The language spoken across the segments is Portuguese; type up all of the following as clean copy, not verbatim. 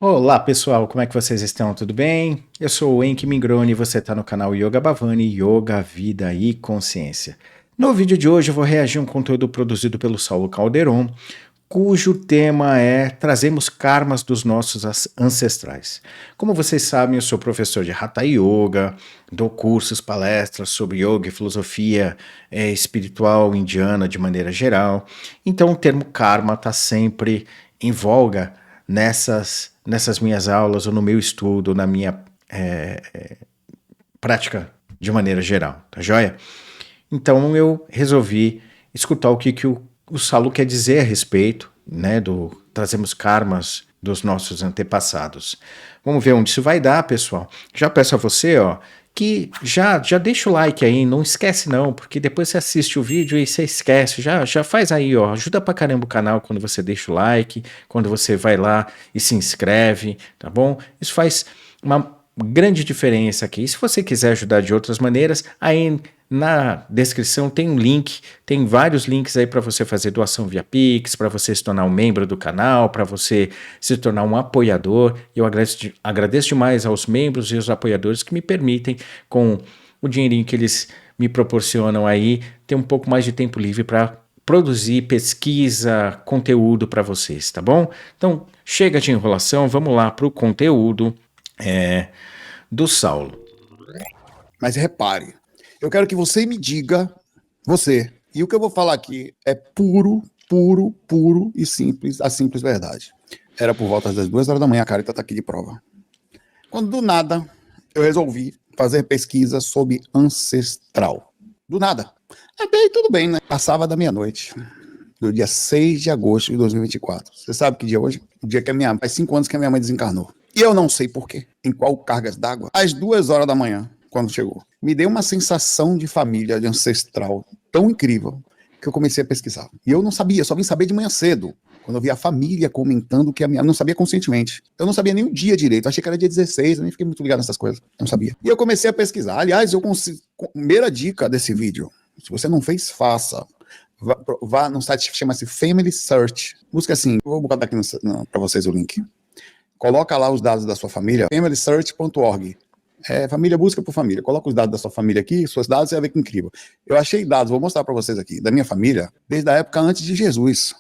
Olá pessoal, como é que vocês estão? Tudo bem? Eu sou o Enki Mingroni e você está no canal Yoga Bhavani, Yoga, Vida e Consciência. No vídeo de hoje eu vou reagir a um conteúdo produzido pelo Saulo Calderon, cujo tema é Trazemos Karmas dos Nossos Ancestrais. Como vocês sabem, eu sou professor de Hatha Yoga, dou cursos, palestras sobre yoga e filosofia espiritual indiana de maneira geral, então o termo karma está sempre em voga nessas minhas aulas, ou no meu estudo, na minha prática de maneira geral, tá joia? Então eu resolvi escutar o que o Saulo quer dizer a respeito, né, do trazemos karmas dos nossos antepassados. Vamos ver onde isso vai dar, pessoal. Já peço a você, ó, que já deixa o like aí, não esquece não, porque depois você assiste o vídeo e você esquece, já faz aí, ó, ajuda pra caramba o canal quando você deixa o like, quando você vai lá e se inscreve, tá bom? Isso faz uma grande diferença aqui. E se você quiser ajudar de outras maneiras, aí na descrição tem um link, tem vários links aí para você fazer doação via Pix, para você se tornar um membro do canal, para você se tornar um apoiador. Eu agradeço demais aos membros e aos apoiadores que me permitem, com o dinheirinho que eles me proporcionam aí, ter um pouco mais de tempo livre para produzir pesquisa, conteúdo para vocês, tá bom? Então, chega de enrolação, vamos lá para o conteúdo do Saulo. Mas repare, eu quero que você me diga, você, e o que eu vou falar aqui é puro, puro, puro e simples, a simples verdade. Era por volta das 2 horas da manhã, a Carita tá aqui de prova. Quando do nada eu resolvi fazer pesquisa sobre ancestral. Do nada. Até aí tudo bem, né? Passava da meia-noite, do dia 6 de agosto de 2024. Você sabe que dia é hoje? O dia que faz 5 anos que a minha mãe desencarnou. E eu não sei porquê, em qual cargas d'água, às 2 horas da manhã, quando chegou, me deu uma sensação de família, de ancestral tão incrível que eu comecei a pesquisar. E eu não sabia, só vim saber de manhã cedo, quando eu vi a família comentando que a minha... Eu não sabia conscientemente. Eu não sabia nem o dia direito. Eu achei que era dia 16, eu nem fiquei muito ligado nessas coisas. Não sabia. E eu comecei a pesquisar. Aliás, primeira dica desse vídeo, se você não fez, faça. Vá num site que chama-se Family Search. Busca assim, vou botar aqui para vocês o link. Coloca lá os dados da sua família, familysearch.org. Família busca por família. Coloca os dados da sua família aqui, seus dados, você vai ver que incrível. Eu achei dados, vou mostrar para vocês aqui, da minha família, desde a época antes de Jesus.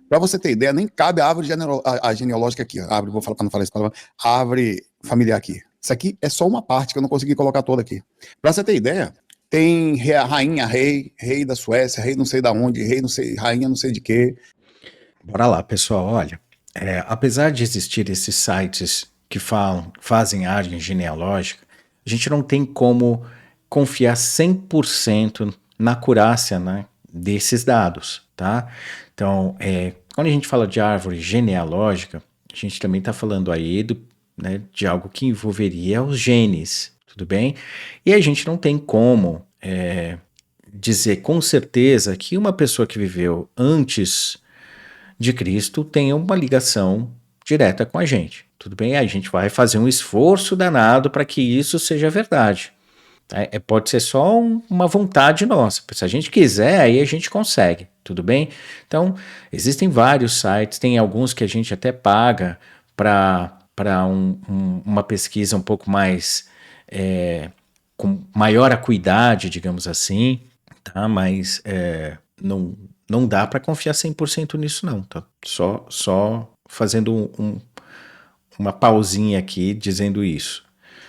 Para você ter ideia, nem cabe a árvore genealógica aqui. Árvore, vou falar para não falar essa palavra, árvore familiar aqui. Isso aqui é só uma parte que eu não consegui colocar toda aqui. Para você ter ideia, tem rainha, rei da Suécia, rei não sei da onde, rei não sei, rainha não sei de quê. Bora lá, pessoal, olha, apesar de existir esses sites que fazem árvore genealógica, a gente não tem como confiar 100% na acurácia, né, desses dados, tá? Então, quando a gente fala de árvore genealógica, a gente também está falando aí né, de algo que envolveria os genes, tudo bem? E a gente não tem como dizer com certeza que uma pessoa que viveu antes de Cristo tenha uma ligação direta com a gente. Tudo bem? A gente vai fazer um esforço danado para que isso seja verdade. Pode ser só uma vontade nossa. Se a gente quiser, aí a gente consegue. Tudo bem? Então, existem vários sites, tem alguns que a gente até paga para uma pesquisa um pouco mais com maior acuidade, digamos assim, tá? Mas não dá para confiar 100% nisso não, tá? Só fazendo uma pausinha aqui dizendo isso.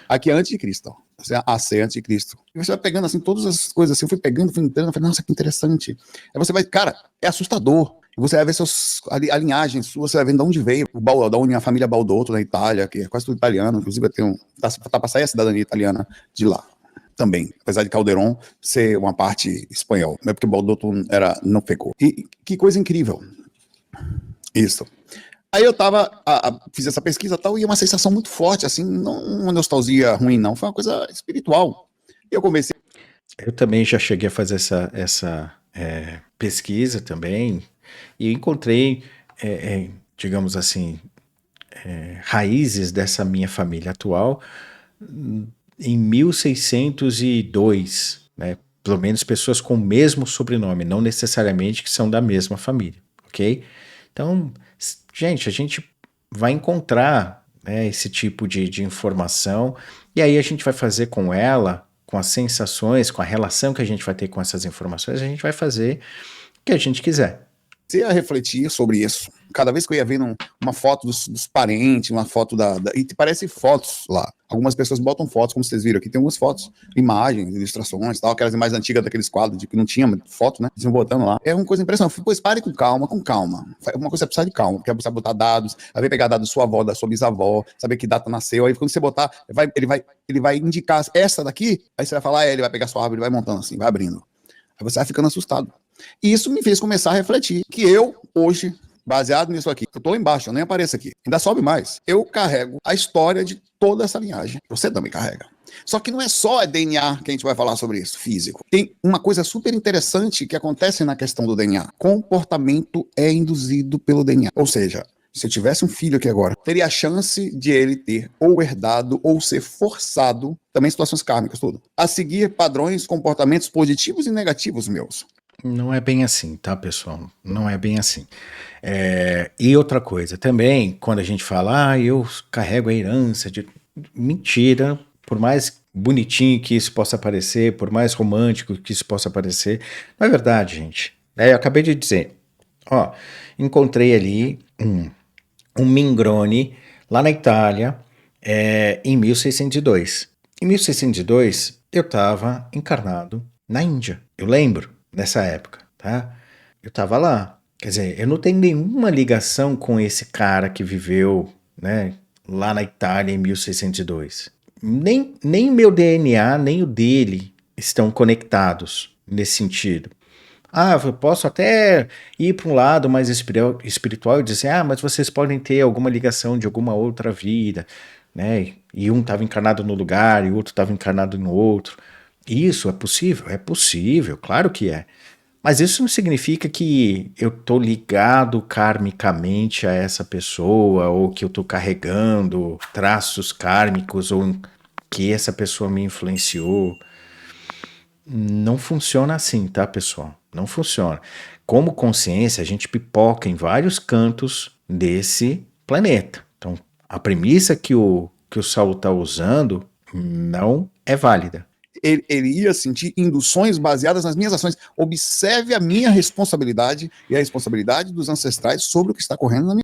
Aqui é antes de Cristo, ó. AC antes de Cristo. E você vai pegando assim todas as coisas assim, eu fui pegando, fui entrando, falei, nossa, que interessante. Aí você vai, cara, é assustador. E você vai ver a linhagem sua, você vai ver de onde veio, da onde a família Baldotto na Itália, que é quase tudo italiano, inclusive tá pra sair a cidadania italiana de lá também, apesar de Calderon ser uma parte espanhol, não é porque Baldotto não pegou. E que coisa incrível. Isso. Aí eu fiz essa pesquisa e tal, e uma sensação muito forte, assim, não uma nostalgia ruim, não, foi uma coisa espiritual. E eu comecei. Eu também já cheguei a fazer essa pesquisa também, e encontrei, digamos assim, raízes dessa minha família atual em 1602, né? Pelo menos pessoas com o mesmo sobrenome, não necessariamente que são da mesma família, ok? Então, gente, a gente vai encontrar né, esse tipo de informação, e aí a gente vai fazer com ela, com as sensações, com a relação que a gente vai ter com essas informações, a gente vai fazer o que a gente quiser. Você a refletir sobre isso. Cada vez que eu ia vendo uma foto dos parentes, uma foto e parece fotos lá. Algumas pessoas botam fotos, como vocês viram aqui, tem algumas fotos, imagens, ilustrações, tal, aquelas imagens antigas daqueles quadros de que não tinha foto, né? Eles vão botando lá. É uma coisa impressionante. Pois pare com calma, com calma. Uma coisa é precisar de calma, porque é precisar botar dados, aí vai pegar dados da sua avó, da sua bisavó, saber que data nasceu, aí quando você botar, ele vai indicar essa daqui, aí você vai falar, ele vai pegar sua árvore, ele vai montando assim, vai abrindo. Aí você vai ficando assustado. E isso me fez começar a refletir que eu, hoje, baseado nisso aqui, eu tô lá embaixo, eu nem apareço aqui, ainda sobe mais. Eu carrego a história de toda essa linhagem. Você também carrega. Só que não é só DNA que a gente vai falar sobre isso, físico. Tem uma coisa super interessante que acontece na questão do DNA. Comportamento é induzido pelo DNA. Ou seja, se eu tivesse um filho aqui agora, teria a chance de ele ter ou herdado ou ser forçado, também situações kármicas, tudo, a seguir padrões, comportamentos positivos e negativos meus. Não é bem assim, tá, pessoal? Não é bem assim. E outra coisa, também, quando a gente fala, eu carrego a herança de. Mentira, por mais bonitinho que isso possa parecer, por mais romântico que isso possa parecer, não é verdade, gente. Eu acabei de dizer, ó, encontrei ali um Mingrone lá na Itália, em 1602. Em 1602, eu estava encarnado na Índia. Eu lembro dessa época, tá? Eu estava lá. Quer dizer, eu não tenho nenhuma ligação com esse cara que viveu, né, lá na Itália em 1602. Nem meu DNA, nem o dele estão conectados nesse sentido. Eu posso até ir para um lado mais espiritual e dizer, mas vocês podem ter alguma ligação de alguma outra vida, né? E um estava encarnado no lugar e o outro estava encarnado no outro. Isso é possível? É possível, claro que é. Mas isso não significa que eu estou ligado karmicamente a essa pessoa, ou que eu estou carregando traços kármicos, ou que essa pessoa me influenciou. Não funciona assim, tá, pessoal? Não funciona. Como consciência, a gente pipoca em vários cantos desse planeta. Então, a premissa que o Saulo está usando não é válida. Ele ia sentir induções baseadas nas minhas ações. Observe a minha responsabilidade e a responsabilidade dos ancestrais sobre o que está correndo na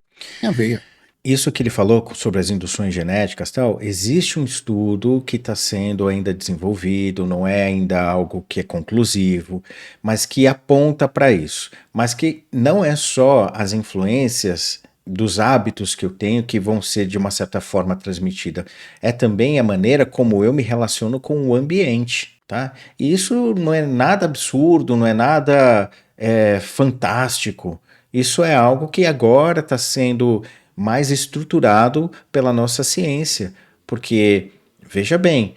minha veia. Isso que ele falou sobre as induções genéticas, tal, existe um estudo que está sendo ainda desenvolvido, não é ainda algo que é conclusivo, mas que aponta para isso. Mas que não é só as influências dos hábitos que eu tenho que vão ser de uma certa forma transmitida, é também a maneira como eu me relaciono com o ambiente, tá? E isso não é nada absurdo, não é nada fantástico. Isso é algo que agora está sendo mais estruturado pela nossa ciência, porque, veja bem,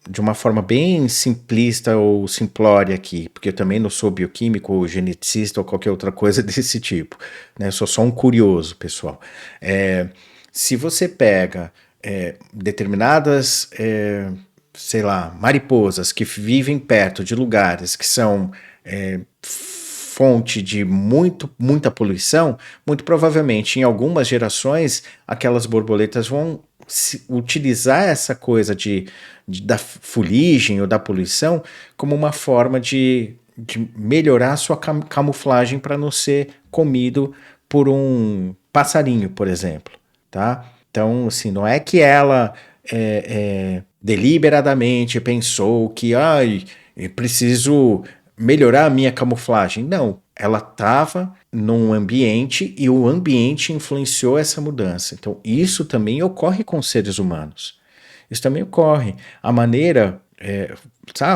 de uma forma bem simplista ou simplória aqui, porque eu também não sou bioquímico ou geneticista ou qualquer outra coisa desse tipo, né? Sou só um curioso, pessoal. Se você pega determinadas, sei lá, mariposas que vivem perto de lugares que são fonte de muita poluição, muito provavelmente em algumas gerações aquelas borboletas vão utilizar essa coisa da fuligem ou da poluição como uma forma de melhorar a sua camuflagem para não ser comido por um passarinho, por exemplo, tá? Então, assim, não é que ela deliberadamente pensou que, preciso melhorar a minha camuflagem. Não, ela estava num ambiente e o ambiente influenciou essa mudança. Então, isso também ocorre com os seres humanos. Isso também ocorre. A maneira,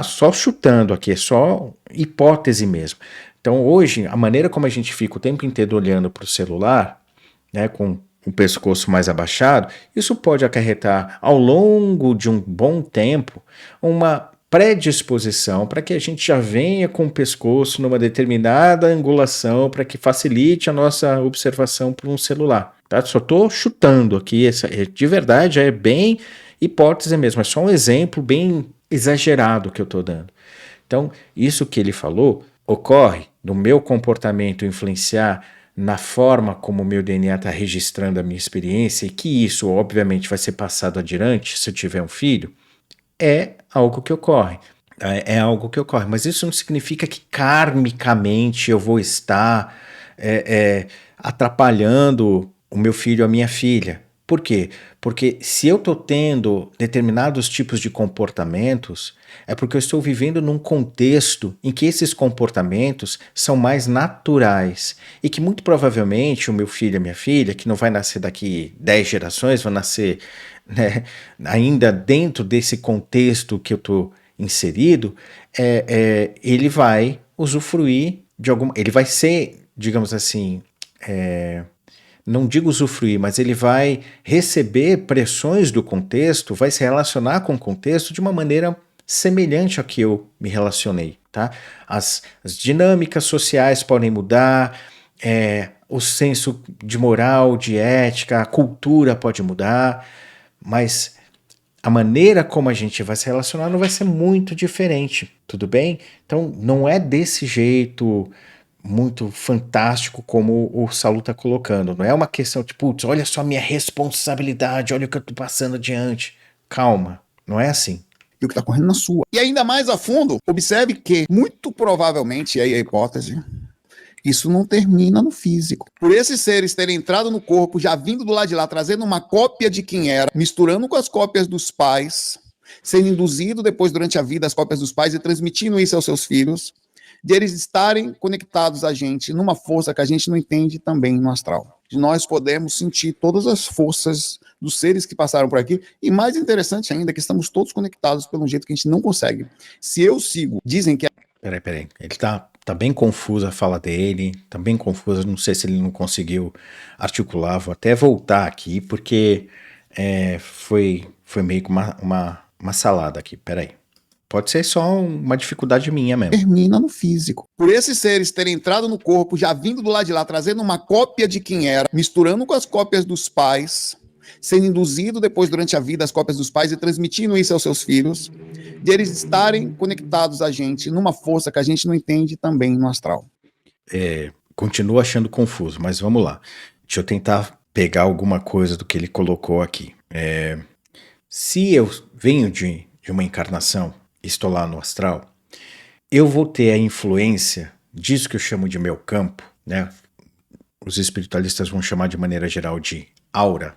só chutando aqui, é só hipótese mesmo. Então, hoje, a maneira como a gente fica o tempo inteiro olhando para o celular, né, com o pescoço mais abaixado, isso pode acarretar, ao longo de um bom tempo, uma predisposição para que a gente já venha com o pescoço numa determinada angulação para que facilite a nossa observação por um celular. Tá? Só estou chutando aqui, de verdade é bem hipótese mesmo, é só um exemplo bem exagerado que eu estou dando. Então, isso que ele falou ocorre no meu comportamento influenciar na forma como o meu DNA está registrando a minha experiência, e que isso, obviamente, vai ser passado adiante se eu tiver um filho, é algo que ocorre. É algo que ocorre, mas isso não significa que karmicamente eu vou estar atrapalhando o meu filho, a minha filha. Por quê? Porque se eu estou tendo determinados tipos de comportamentos, é porque eu estou vivendo num contexto em que esses comportamentos são mais naturais e que muito provavelmente o meu filho, a minha filha, que não vai nascer daqui 10 gerações, vai nascer, né, ainda dentro desse contexto que eu estou inserido, ele vai usufruir de alguma. Ele vai ser, digamos assim, não digo usufruir, mas ele vai receber pressões do contexto, vai se relacionar com o contexto de uma maneira semelhante a que eu me relacionei, tá? As dinâmicas sociais podem mudar, o senso de moral, de ética, a cultura pode mudar, mas a maneira como a gente vai se relacionar não vai ser muito diferente, tudo bem? Então não é desse jeito muito fantástico como o Saulo está colocando. Não é uma questão de, putz, olha só a minha responsabilidade, olha o que eu estou passando adiante. Calma, não é assim. E o que está correndo na sua. E ainda mais a fundo, observe que, muito provavelmente, e aí a hipótese, isso não termina no físico. Por esses seres terem entrado no corpo, já vindo do lado de lá, trazendo uma cópia de quem era, misturando com as cópias dos pais, sendo induzido depois durante a vida as cópias dos pais e transmitindo isso aos seus filhos, de eles estarem conectados a gente numa força que a gente não entende também no astral. Nós podemos sentir todas as forças dos seres que passaram por aqui, e mais interessante ainda, que estamos todos conectados pelo jeito que a gente não consegue. Se eu sigo, dizem que... Peraí, ele tá bem confuso a fala dele, tá bem confuso, não sei se ele não conseguiu articular, vou até voltar aqui, porque foi meio que uma salada aqui, peraí. Pode ser só uma dificuldade minha mesmo. Termina no físico. Por esses seres terem entrado no corpo, já vindo do lado de lá, trazendo uma cópia de quem era, misturando com as cópias dos pais, sendo induzido depois durante a vida as cópias dos pais e transmitindo isso aos seus filhos, de eles estarem conectados a gente numa força que a gente não entende também no astral. Continuo achando confuso, mas vamos lá. Deixa eu tentar pegar alguma coisa do que ele colocou aqui. Se eu venho de uma encarnação, estou lá no astral, eu vou ter a influência disso que eu chamo de meu campo, né? Os espiritualistas vão chamar de maneira geral de aura.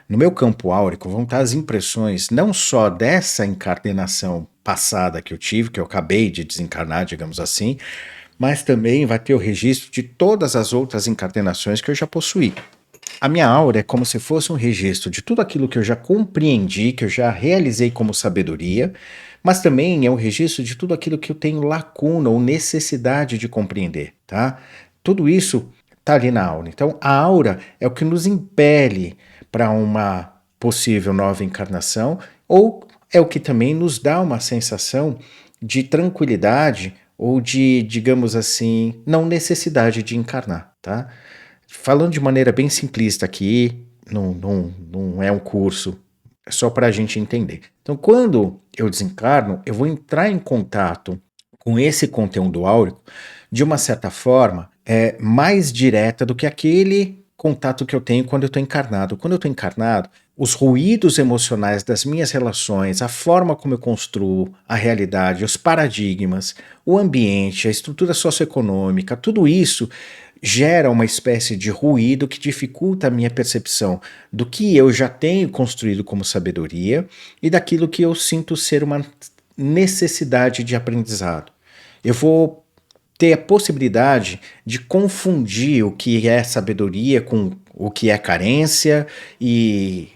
No meu campo áurico vão estar as impressões não só dessa encarnação passada que eu tive, que eu acabei de desencarnar, digamos assim, mas também vai ter o registro de todas as outras encarnações que eu já possuí. A minha aura é como se fosse um registro de tudo aquilo que eu já compreendi, que eu já realizei como sabedoria, mas também é um registro de tudo aquilo que eu tenho lacuna ou necessidade de compreender, tá? Tudo isso está ali na aura. Então, a aura é o que nos impele para uma possível nova encarnação, ou é o que também nos dá uma sensação de tranquilidade ou de, digamos assim, não necessidade de encarnar, tá? Falando de maneira bem simplista aqui, não é um curso, é só para a gente entender. Então, quando eu desencarno, eu vou entrar em contato com esse conteúdo áurico de uma certa forma mais direta do que aquele contato que eu tenho quando eu estou encarnado. Quando eu estou encarnado, os ruídos emocionais das minhas relações, a forma como eu construo a realidade, os paradigmas, o ambiente, a estrutura socioeconômica, tudo isso gera uma espécie de ruído que dificulta a minha percepção do que eu já tenho construído como sabedoria e daquilo que eu sinto ser uma necessidade de aprendizado. Eu vou ter a possibilidade de confundir o que é sabedoria com o que é carência, e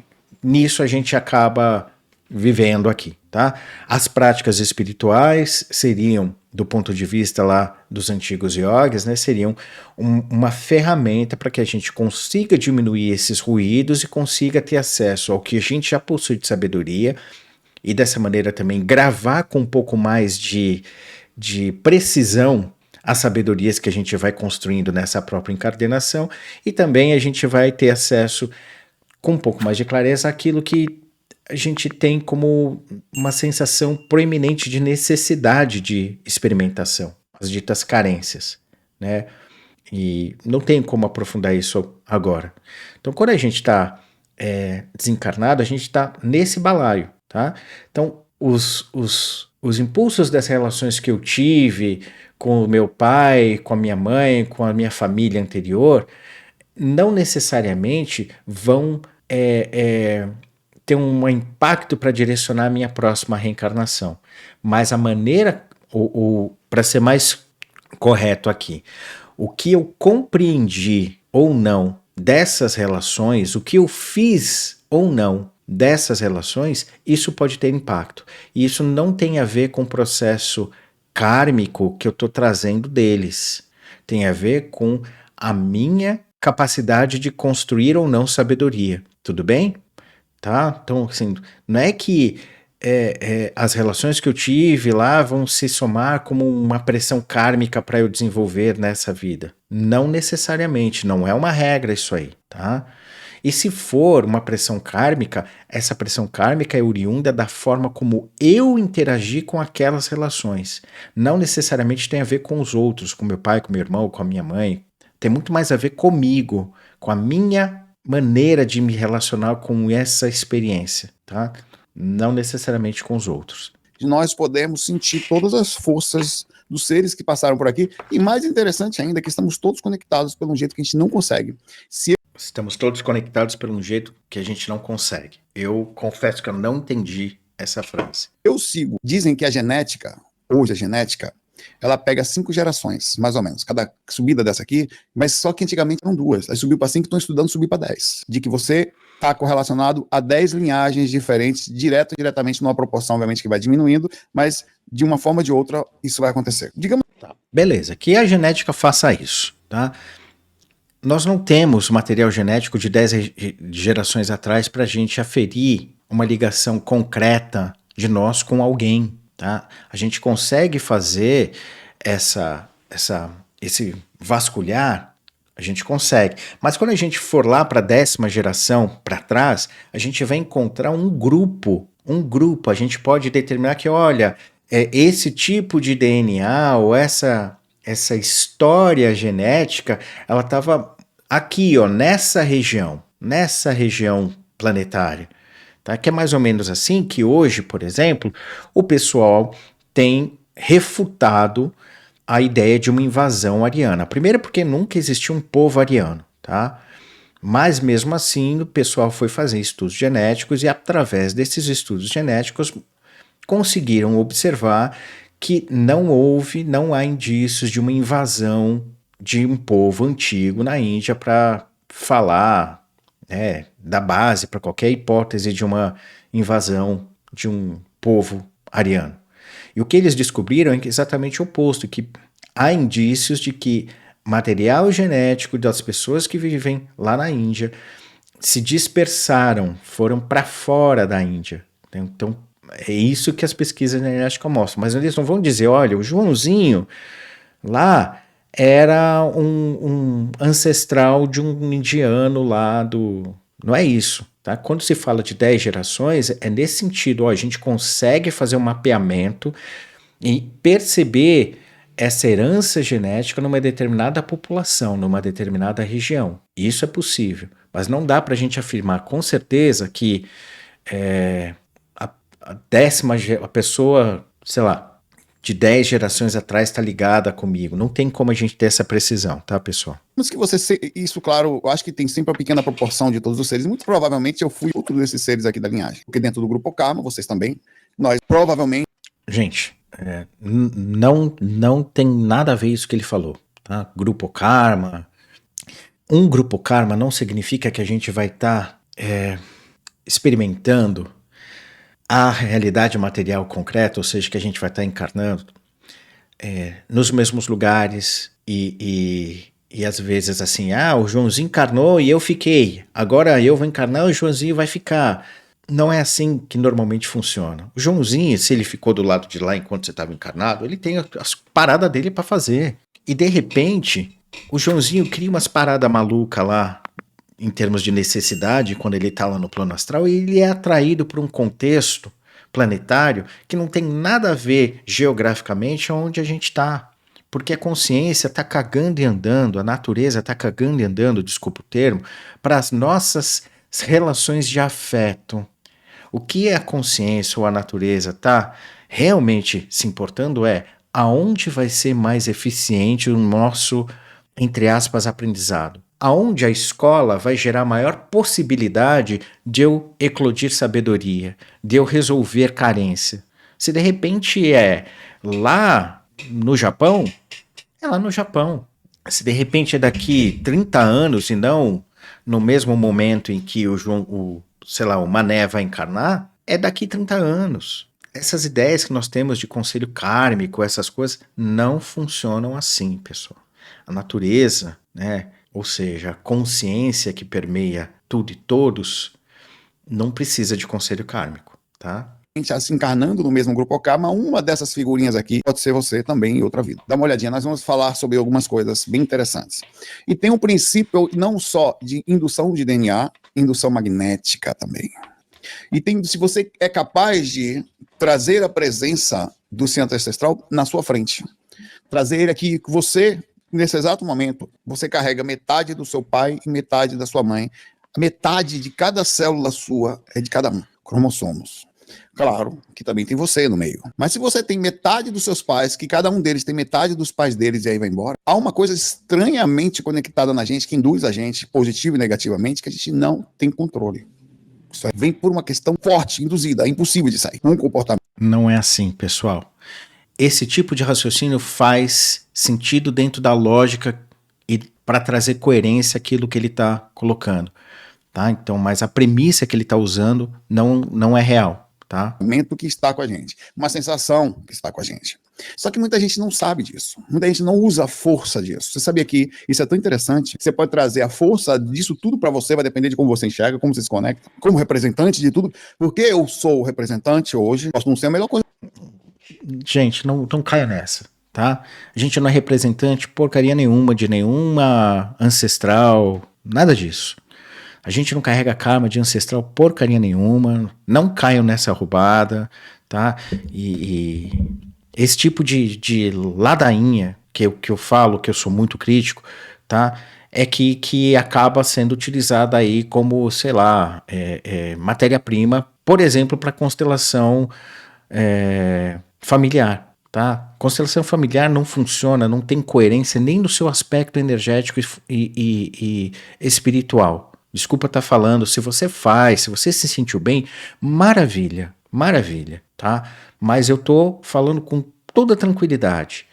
nisso a gente acaba vivendo aqui, tá? As práticas espirituais seriam, do ponto de vista lá dos antigos yogis, né, seriam uma ferramenta para que a gente consiga diminuir esses ruídos e consiga ter acesso ao que a gente já possui de sabedoria, e dessa maneira também gravar com um pouco mais de precisão as sabedorias que a gente vai construindo nessa própria encarnação, e também a gente vai ter acesso com um pouco mais de clareza àquilo que a gente tem como uma sensação proeminente de necessidade de experimentação, as ditas carências, né? E não tem como aprofundar isso agora. Então, quando a gente está desencarnado, a gente está nesse balaio, tá? Então, os impulsos das relações que eu tive com o meu pai, com a minha mãe, com a minha família anterior, não necessariamente vão ter um impacto para direcionar a minha próxima reencarnação. Mas a maneira, ou para ser mais correto aqui, o que eu compreendi ou não dessas relações, o que eu fiz ou não dessas relações, isso pode ter impacto. E isso não tem a ver com o processo kármico que eu estou trazendo deles. Tem a ver com a minha capacidade de construir ou não sabedoria. Tudo bem? Tá? Então, assim, não é que as relações que eu tive lá vão se somar como uma pressão kármica para eu desenvolver nessa vida. Não necessariamente, não é uma regra isso aí, tá? E se for uma pressão kármica, essa pressão kármica é oriunda da forma como eu interagi com aquelas relações. Não necessariamente tem a ver com os outros, com meu pai, com meu irmão, com a minha mãe. Tem muito mais a ver comigo, com a minha maneira de me relacionar com essa experiência, tá? Não necessariamente com os outros. Nós podemos sentir todas as forças dos seres que passaram por aqui, e mais interessante ainda, que estamos todos conectados pelo jeito que a gente não consegue. Estamos todos conectados por um jeito que a gente não consegue. Eu confesso que eu não entendi essa frase. Eu sigo. Dizem que a genética, hoje a genética, ela pega 5 gerações, mais ou menos, cada subida dessa aqui, mas só que antigamente eram 2. Aí subiu para 5, estão estudando subir para 10. De que você está correlacionado a 10 linhagens diferentes, direto e diretamente, numa proporção, obviamente, que vai diminuindo, mas de uma forma ou de outra, isso vai acontecer. Digamos. Tá. Beleza, que a genética faça isso, tá? Nós não temos material genético de 10 gerações atrás para a gente aferir uma ligação concreta de nós com alguém, tá? A gente consegue fazer esse vasculhar, a gente consegue. Mas quando a gente for lá para a 10ª geração para trás, a gente vai encontrar um grupo. A gente pode determinar que, olha, esse tipo de DNA ou essa história genética, ela estava aqui, ó, nessa região planetária, tá? Que é mais ou menos assim que hoje, por exemplo, o pessoal tem refutado a ideia de uma invasão ariana. Primeiro porque nunca existiu um povo ariano, tá? Mas mesmo assim o pessoal foi fazer estudos genéticos e através desses estudos genéticos conseguiram observar que não há indícios de uma invasão de um povo antigo na Índia para falar, da base para qualquer hipótese de uma invasão de um povo ariano. E o que eles descobriram é exatamente o oposto, que há indícios de que material genético das pessoas que vivem lá na Índia se dispersaram, foram para fora da Índia. Então, é isso que as pesquisas genéticas mostram. Mas eles não vão dizer, olha, o Joãozinho lá era um ancestral de um indiano lá do... Não é isso, tá? Quando se fala de 10 gerações, é nesse sentido, ó, a gente consegue fazer um mapeamento e perceber essa herança genética numa determinada população, numa determinada região. Isso é possível, mas não dá para a gente afirmar com certeza que a pessoa, sei lá, de 10 gerações atrás está ligada comigo. Não tem como a gente ter essa precisão, tá, pessoal? Mas que isso, claro, eu acho que tem sempre uma pequena proporção de todos os seres. Muito provavelmente eu fui outro desses seres aqui da linhagem. Porque dentro do grupo Karma, vocês também, nós provavelmente... Gente, não tem nada a ver isso que ele falou, tá? Grupo Karma. Um grupo Karma não significa que a gente vai estar experimentando a realidade material concreta, ou seja, que a gente vai estar encarnando nos mesmos lugares e às vezes assim, o Joãozinho encarnou e eu fiquei, agora eu vou encarnar e o Joãozinho vai ficar. Não é assim que normalmente funciona. O Joãozinho, se ele ficou do lado de lá enquanto você estava encarnado, ele tem as paradas dele para fazer. E de repente, o Joãozinho cria umas paradas malucas lá, em termos de necessidade, quando ele está lá no plano astral, e ele é atraído por um contexto planetário que não tem nada a ver geograficamente onde a gente está. Porque a consciência está cagando e andando, a natureza está cagando e andando, desculpa o termo, para as nossas relações de afeto. O que a consciência ou a natureza está realmente se importando é aonde vai ser mais eficiente o nosso, entre aspas, aprendizado. Aonde a escola vai gerar maior possibilidade de eu eclodir sabedoria, de eu resolver carência. Se de repente é lá no Japão, é lá no Japão. Se de repente é daqui 30 anos e não no mesmo momento em que o João, sei lá, o Mané vai encarnar, é daqui 30 anos. Essas ideias que nós temos de conselho kármico, essas coisas, não funcionam assim, pessoal. A natureza, né, ou seja, a consciência que permeia tudo e todos, não precisa de conselho kármico, tá? Já se encarnando no mesmo grupo OK, mas uma dessas figurinhas aqui pode ser você também em outra vida. Dá uma olhadinha, nós vamos falar sobre algumas coisas bem interessantes. E tem um princípio não só de indução de DNA, indução magnética também. E tem, se você é capaz de trazer a presença do centro ancestral na sua frente, trazer ele aqui, você, nesse exato momento, você carrega metade do seu pai e metade da sua mãe, metade de cada célula sua é de cada um, cromossomos. Claro que também tem você no meio. Mas se você tem metade dos seus pais, que cada um deles tem metade dos pais deles e aí vai embora, há uma coisa estranhamente conectada na gente, que induz a gente, positivo e negativamente, que a gente não tem controle. Isso aí vem por uma questão forte, induzida, é impossível de sair. Um comportamento. Não é assim, pessoal. Esse tipo de raciocínio faz sentido dentro da lógica e para trazer coerência àquilo que ele está colocando. Tá? Então, mas a premissa que ele está usando não é real. Tá? Que está com a gente, uma sensação que está com a gente. Só que muita gente não sabe disso, muita gente não usa a força disso. Você sabia que isso é tão interessante? Você pode trazer a força disso tudo para você, vai depender de como você enxerga, como você se conecta, como representante de tudo. Porque eu sou o representante hoje, posso não ser a melhor coisa. Gente, não caia nessa, tá? A gente não é representante porcaria nenhuma de nenhuma ancestral, nada disso. A gente não carrega karma de ancestral porcaria nenhuma, não caiam nessa roubada, tá? E esse tipo de ladainha que eu falo, que eu sou muito crítico, tá? É que acaba sendo utilizada aí como, sei lá, matéria-prima, por exemplo, para constelação familiar, tá? Constelação familiar não funciona, não tem coerência nem no seu aspecto energético e espiritual. Desculpa estar falando, se você faz, se você se sentiu bem, maravilha, maravilha, tá? Mas eu tô falando com toda tranquilidade,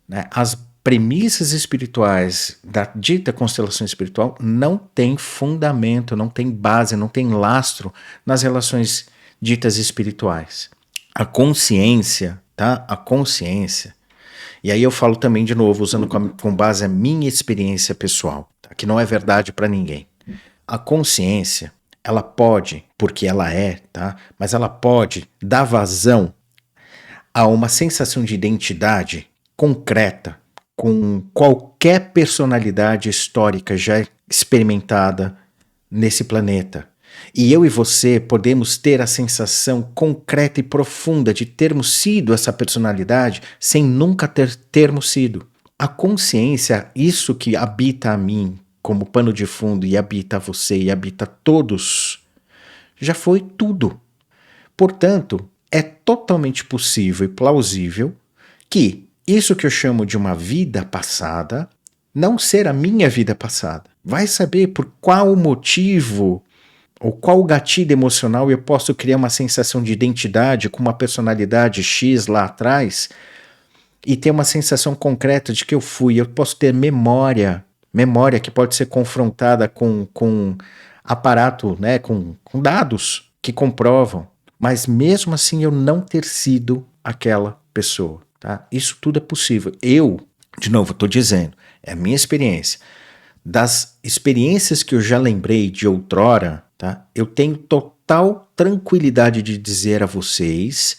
né? As premissas espirituais da dita constelação espiritual não tem fundamento, não tem base, não tem lastro nas relações ditas espirituais. A consciência, tá? A consciência. E aí eu falo também de novo, usando com base a minha experiência pessoal, tá? Que não é verdade para ninguém. A consciência, ela pode, porque ela é, tá? Mas ela pode dar vazão a uma sensação de identidade concreta com qualquer personalidade histórica já experimentada nesse planeta. E eu e você podemos ter a sensação concreta e profunda de termos sido essa personalidade sem nunca termos sido. A consciência, isso que habita a mim como pano de fundo e habita você e habita todos, já foi tudo. Portanto, é totalmente possível e plausível que isso que eu chamo de uma vida passada não ser a minha vida passada. Vai saber por qual motivo ou qual gatilho emocional eu posso criar uma sensação de identidade com uma personalidade X lá atrás e ter uma sensação concreta de que eu fui. Eu posso ter memória que pode ser confrontada com aparato, né, com dados que comprovam, mas mesmo assim eu não ter sido aquela pessoa. Tá? Isso tudo é possível. Eu, de novo, estou dizendo, é a minha experiência. Das experiências que eu já lembrei de outrora, tá? Eu tenho total tranquilidade de dizer a vocês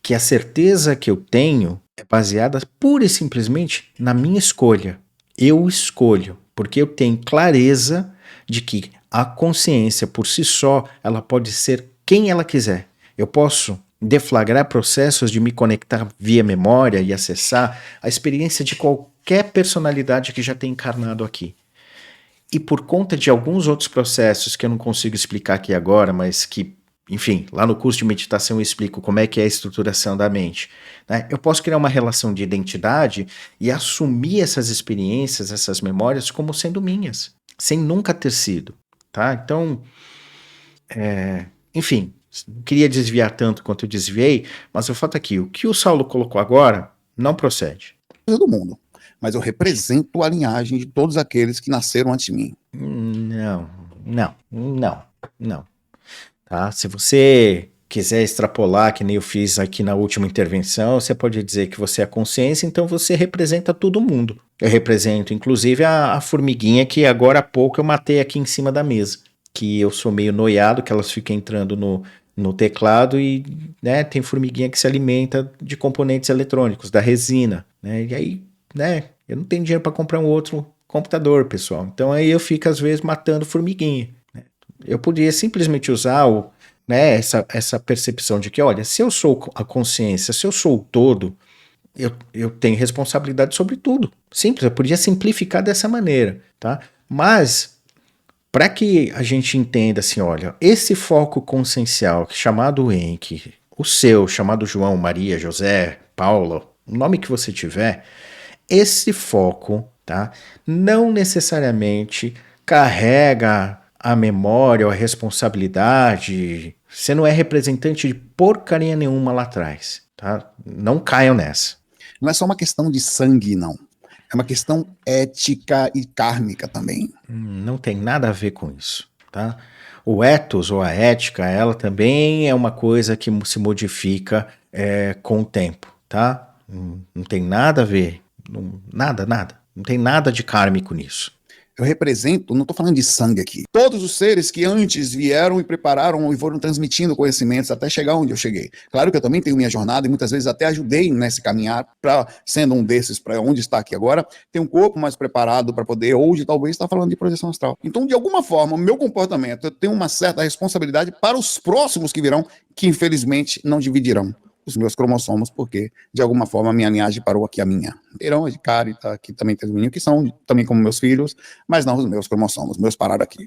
que a certeza que eu tenho é baseada pura e simplesmente na minha escolha. Eu escolho, porque eu tenho clareza de que a consciência por si só, ela pode ser quem ela quiser. Eu posso deflagrar processos de me conectar via memória e acessar a experiência de qualquer personalidade que já tem encarnado aqui. E por conta de alguns outros processos que eu não consigo explicar aqui agora, mas que, enfim, lá no curso de meditação eu explico como é que é a estruturação da mente, né? Eu posso criar uma relação de identidade e assumir essas experiências, essas memórias como sendo minhas, sem nunca ter sido, tá? Então, enfim, não queria desviar tanto quanto eu desviei, mas o fato é que o que o Saulo colocou agora não procede. Do mundo. Mas eu represento a linhagem de todos aqueles que nasceram antes de mim. Não. Tá? Se você quiser extrapolar, que nem eu fiz aqui na última intervenção, você pode dizer que você é a consciência, então você representa todo mundo. Eu represento, inclusive, a formiguinha que agora há pouco eu matei aqui em cima da mesa. Que eu sou meio noiado, que elas ficam entrando no teclado e, né, tem formiguinha que se alimenta de componentes eletrônicos, da resina, né? E aí, né, eu não tenho dinheiro para comprar um outro computador, pessoal. Então aí eu fico, às vezes, matando formiguinha. Eu podia simplesmente usar né, essa percepção de que, olha, se eu sou a consciência, se eu sou o todo, eu tenho responsabilidade sobre tudo. Simples, eu podia simplificar dessa maneira, tá? Mas, para que a gente entenda assim, olha, esse foco consciencial chamado Enki, o seu, chamado João, Maria, José, Paula, o nome que você tiver, esse foco, tá, não necessariamente carrega a memória ou a responsabilidade. Você não é representante de porcaria nenhuma lá atrás, tá? Não caiam nessa. Não é só uma questão de sangue, não. É uma questão ética e kármica também. Não tem nada a ver com isso, tá? O ethos ou a ética, ela também é uma coisa que se modifica com o tempo, tá? Não tem nada a ver, nada. Não tem nada de kármico nisso. Eu represento, não estou falando de sangue aqui, todos os seres que antes vieram e prepararam e foram transmitindo conhecimentos até chegar onde eu cheguei. Claro que eu também tenho minha jornada e muitas vezes até ajudei nesse caminhar, sendo um desses, para onde está aqui agora, ter um corpo mais preparado para poder, hoje talvez, estar falando de projeção astral. Então, de alguma forma, o meu comportamento, eu tenho uma certa responsabilidade para os próximos que virão, que infelizmente não dividirão os meus cromossomos, porque de alguma forma a minha linhagem parou aqui, a minha. Irão, de Carita, aqui também tem os meninos que são também como meus filhos, mas não os meus cromossomos, os meus pararam aqui.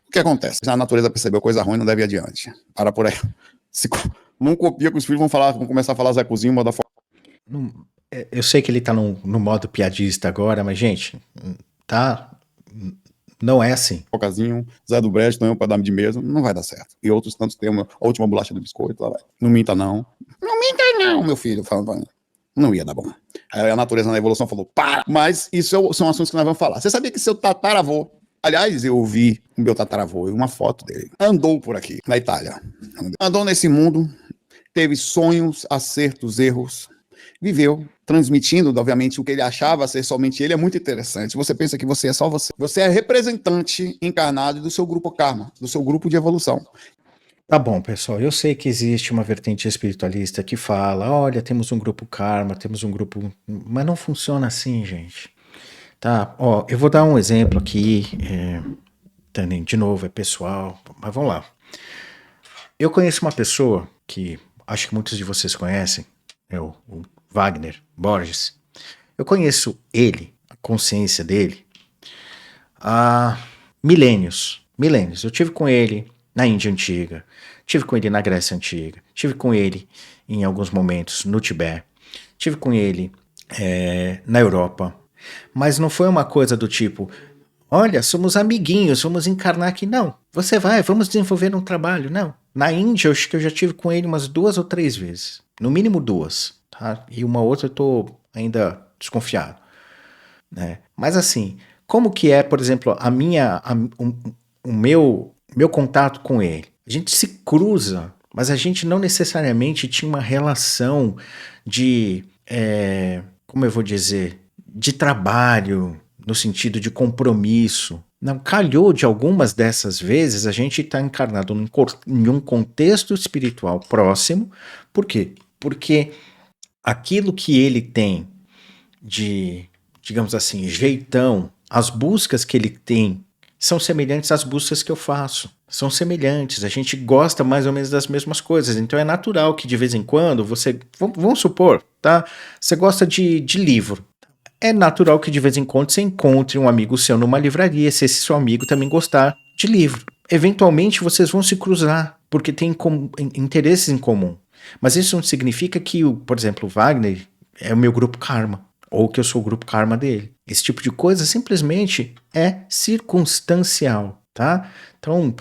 O que acontece? A natureza percebeu coisa ruim, não deve ir adiante. Para por aí. Não copia que os filhos vão começar a falar Zé Cozinho, moda forma. Eu sei que ele tá no modo piadista agora, mas, gente, tá... Não é assim. Focazinho, Zé do Brejo, Tonhão para dar de mesa, não vai dar certo. E outros tantos tem a última bolacha do biscoito, lá vai. Não minta não. Não minta não, meu filho, falando pra mim. Não ia dar bom. Aí a natureza na evolução falou, para! Mas isso são assuntos que nós vamos falar. Você sabia que seu tataravô, aliás, eu vi o meu tataravô, uma foto dele, andou por aqui, na Itália. Andou nesse mundo, teve sonhos, acertos, erros, viveu, transmitindo, obviamente, o que ele achava ser somente ele, é muito interessante. Você pensa que você é só você. Você é representante encarnado do seu grupo karma, do seu grupo de evolução. Tá bom, pessoal, eu sei que existe uma vertente espiritualista que fala, olha, temos um grupo karma, temos um grupo... Mas não funciona assim, gente. Tá, ó, eu vou dar um exemplo aqui, de novo, é pessoal, mas vamos lá. Eu conheço uma pessoa que acho que muitos de vocês conhecem, é o Wagner Borges. Eu conheço ele, a consciência dele, há milênios. Eu tive com ele na Índia Antiga, tive com ele na Grécia Antiga, tive com ele em alguns momentos no Tibete, tive com ele na Europa, mas não foi uma coisa do tipo, olha, somos amiguinhos, vamos encarnar aqui. Não, você vai, vamos desenvolver um trabalho. Não, na Índia eu acho que eu já tive com ele umas 2 ou 3 vezes, no mínimo 2, tá? E uma outra eu tô ainda desconfiado, né? Mas assim, como que é, por exemplo, o meu contato com ele? A gente se cruza, mas a gente não necessariamente tinha uma relação de, como eu vou dizer, de trabalho, no sentido de compromisso. Não, calhou de algumas dessas vezes a gente estar encarnado em um contexto espiritual próximo. Por quê? Porque aquilo que ele tem de, digamos assim, jeitão, as buscas que ele tem são semelhantes às buscas que eu faço. são semelhantes, a gente gosta mais ou menos das mesmas coisas, então é natural que de vez em quando você, vamos supor, tá? Você gosta de livro. É natural que de vez em quando você encontre um amigo seu numa livraria, se esse seu amigo também gostar de livro. Eventualmente vocês vão se cruzar, porque tem interesses em comum. Mas isso não significa que, por exemplo, o Wagner é o meu grupo karma, ou que eu sou o grupo karma dele. Esse tipo de coisa simplesmente é circunstancial, tá? Então,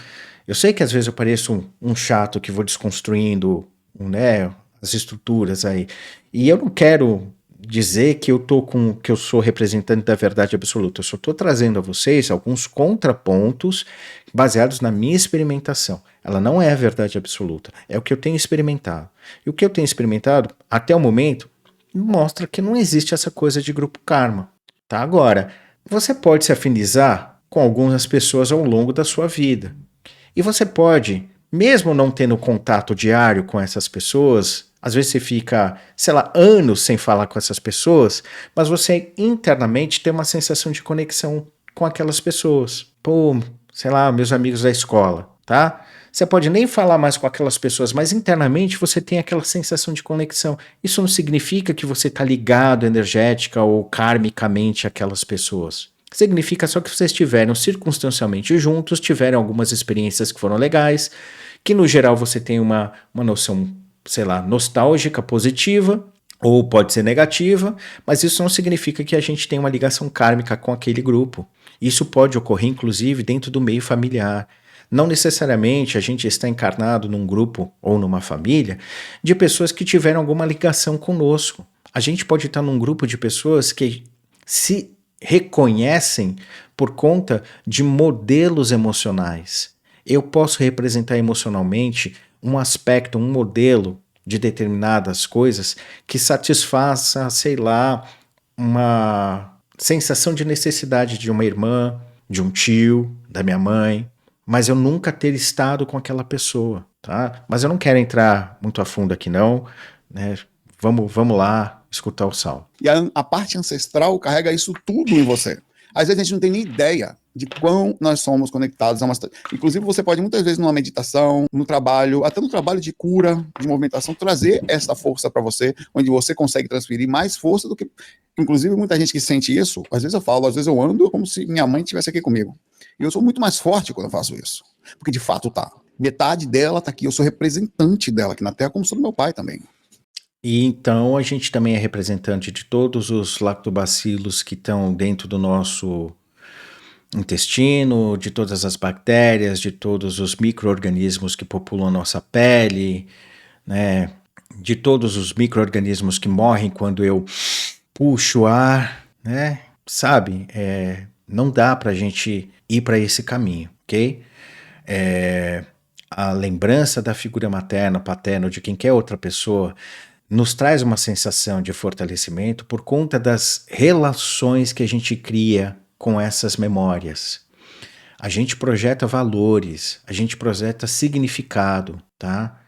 eu sei que às vezes eu pareço um chato que vou desconstruindo, né, as estruturas aí. E eu não quero dizer que eu sou representante da verdade absoluta. Eu só estou trazendo a vocês alguns contrapontos baseados na minha experimentação. Ela não é a verdade absoluta, é o que eu tenho experimentado. E o que eu tenho experimentado, até o momento, mostra que não existe essa coisa de grupo karma. Tá? Agora, você pode se afinizar com algumas pessoas ao longo da sua vida. E você pode, mesmo não tendo contato diário com essas pessoas, às vezes você fica, sei lá, anos sem falar com essas pessoas, mas você internamente tem uma sensação de conexão com aquelas pessoas. Pô, sei lá, meus amigos da escola, tá? Você pode nem falar mais com aquelas pessoas, mas internamente você tem aquela sensação de conexão. Isso não significa que você está ligado energética ou karmicamente àquelas pessoas. Significa só que vocês estiveram circunstancialmente juntos, tiveram algumas experiências que foram legais, que no geral você tem uma noção, sei lá, nostálgica, positiva, ou pode ser negativa, mas isso não significa que a gente tem uma ligação kármica com aquele grupo. Isso pode ocorrer, inclusive, dentro do meio familiar. Não necessariamente a gente está encarnado num grupo ou numa família de pessoas que tiveram alguma ligação conosco. A gente pode estar num grupo de pessoas que se reconhecem por conta de modelos emocionais. Eu posso representar emocionalmente um aspecto, um modelo de determinadas coisas que satisfaça, sei lá, uma sensação de necessidade de uma irmã, de um tio, da minha mãe, mas eu nunca ter estado com aquela pessoa, tá? Mas eu não quero entrar muito a fundo aqui não, né? Vamos lá escutar o Sal. E a parte ancestral carrega isso tudo em você. Às vezes a gente não tem nem ideia de quão nós somos conectados a uma... Inclusive, você pode muitas vezes numa meditação, no trabalho, até no trabalho de cura, de movimentação, trazer essa força para você, onde você consegue transferir mais força do que... Inclusive, muita gente que sente isso, às vezes eu falo, às vezes eu ando como se minha mãe estivesse aqui comigo. E eu sou muito mais forte quando eu faço isso. Porque, de fato, tá. Metade dela tá aqui, eu sou representante dela aqui na Terra, como sou do meu pai também. E então a gente também é representante de todos os lactobacilos que estão dentro do nosso intestino, de todas as bactérias, de todos os micro-organismos que populam a nossa pele, né? De todos os micro-organismos que morrem quando eu puxo o ar, né? Sabe? Não dá pra gente ir para esse caminho, ok? A lembrança da figura materna, paterna ou de quem quer outra pessoa nos traz uma sensação de fortalecimento por conta das relações que a gente cria com essas memórias. A gente projeta valores, a gente projeta significado, tá?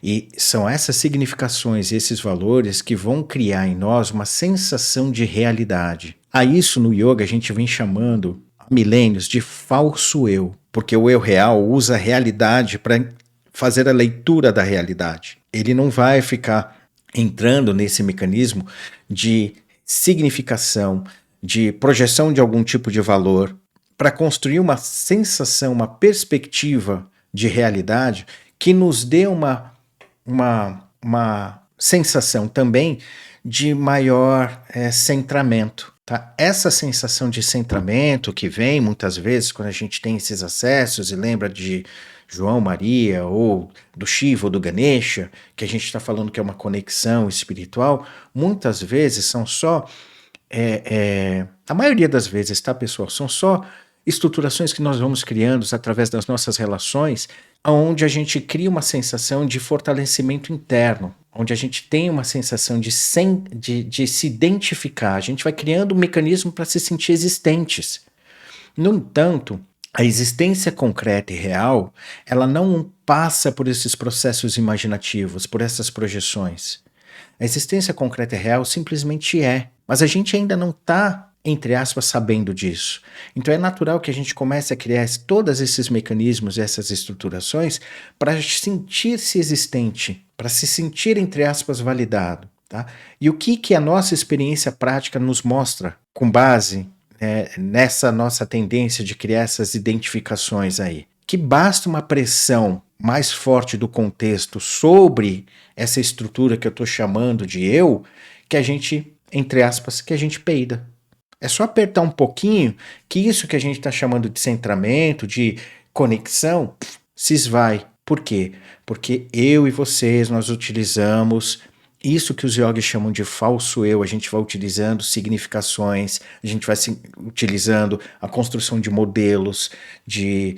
E são essas significações e esses valores que vão criar em nós uma sensação de realidade. A isso no yoga a gente vem chamando há milênios de falso eu, porque o eu real usa a realidade para fazer a leitura da realidade. Ele não vai ficar entrando nesse mecanismo de significação, de projeção de algum tipo de valor, para construir uma sensação, uma perspectiva de realidade que nos dê uma sensação também de maior centramento. Tá? Essa sensação de centramento que vem muitas vezes quando a gente tem esses acessos e lembra de João, Maria, ou do Shiva ou do Ganesha, que a gente está falando que é uma conexão espiritual, muitas vezes são só, a maioria das vezes, tá, pessoal, são só estruturações que nós vamos criando através das nossas relações, onde a gente cria uma sensação de fortalecimento interno, onde a gente tem uma sensação de se identificar, a gente vai criando um mecanismo para se sentir existentes. No entanto, a existência concreta e real, ela não passa por esses processos imaginativos, por essas projeções. A existência concreta e real simplesmente é, mas a gente ainda não está entre aspas, sabendo disso. Então é natural que a gente comece a criar todos esses mecanismos, essas estruturações, para sentir-se existente, para se sentir, entre aspas, validado. Tá? E o que a nossa experiência prática nos mostra, com base nessa nossa tendência de criar essas identificações aí? Que basta uma pressão mais forte do contexto sobre essa estrutura que eu estou chamando de eu, que a gente, entre aspas, que a gente peida. É só apertar um pouquinho que isso que a gente está chamando de centramento, de conexão, se esvai. Por quê? Porque eu e vocês, nós utilizamos isso que os yogis chamam de falso eu, a gente vai utilizando significações, a gente vai utilizando a construção de modelos, de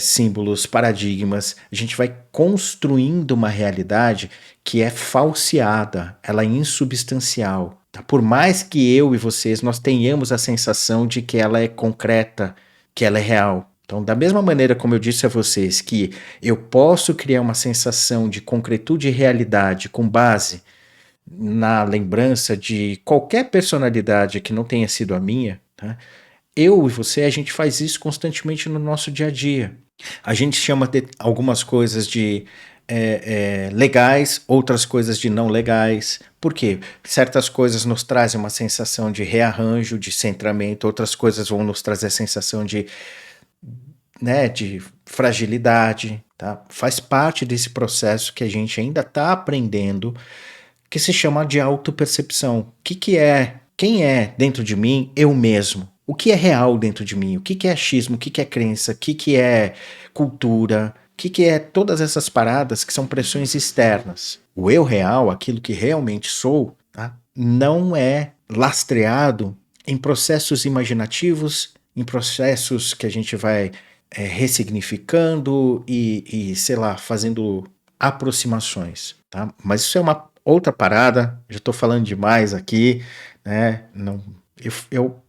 símbolos, paradigmas, a gente vai construindo uma realidade que é falseada, ela é insubstancial. Tá? Por mais que eu e vocês nós tenhamos a sensação de que ela é concreta, que ela é real. Então, da mesma maneira como eu disse a vocês que eu posso criar uma sensação de concretude e realidade com base na lembrança de qualquer personalidade que não tenha sido a minha, tá? Eu e você, a gente faz isso constantemente no nosso dia a dia. A gente chama de algumas coisas de legais, outras coisas de não legais. Por quê? Certas coisas nos trazem uma sensação de rearranjo, de centramento, outras coisas vão nos trazer a sensação de fragilidade. Tá? Faz parte desse processo que a gente ainda está aprendendo, que se chama de autopercepção. O que é? Quem é dentro de mim eu mesmo? O que é real dentro de mim? O que é achismo? O que é crença? O que é cultura? O que é todas essas paradas que são pressões externas? O eu real, aquilo que realmente sou, tá? Não é lastreado em processos imaginativos, em processos que a gente vai ressignificando e, sei lá, fazendo aproximações. Tá? Mas isso é uma outra parada, já estou falando demais aqui, né? Não,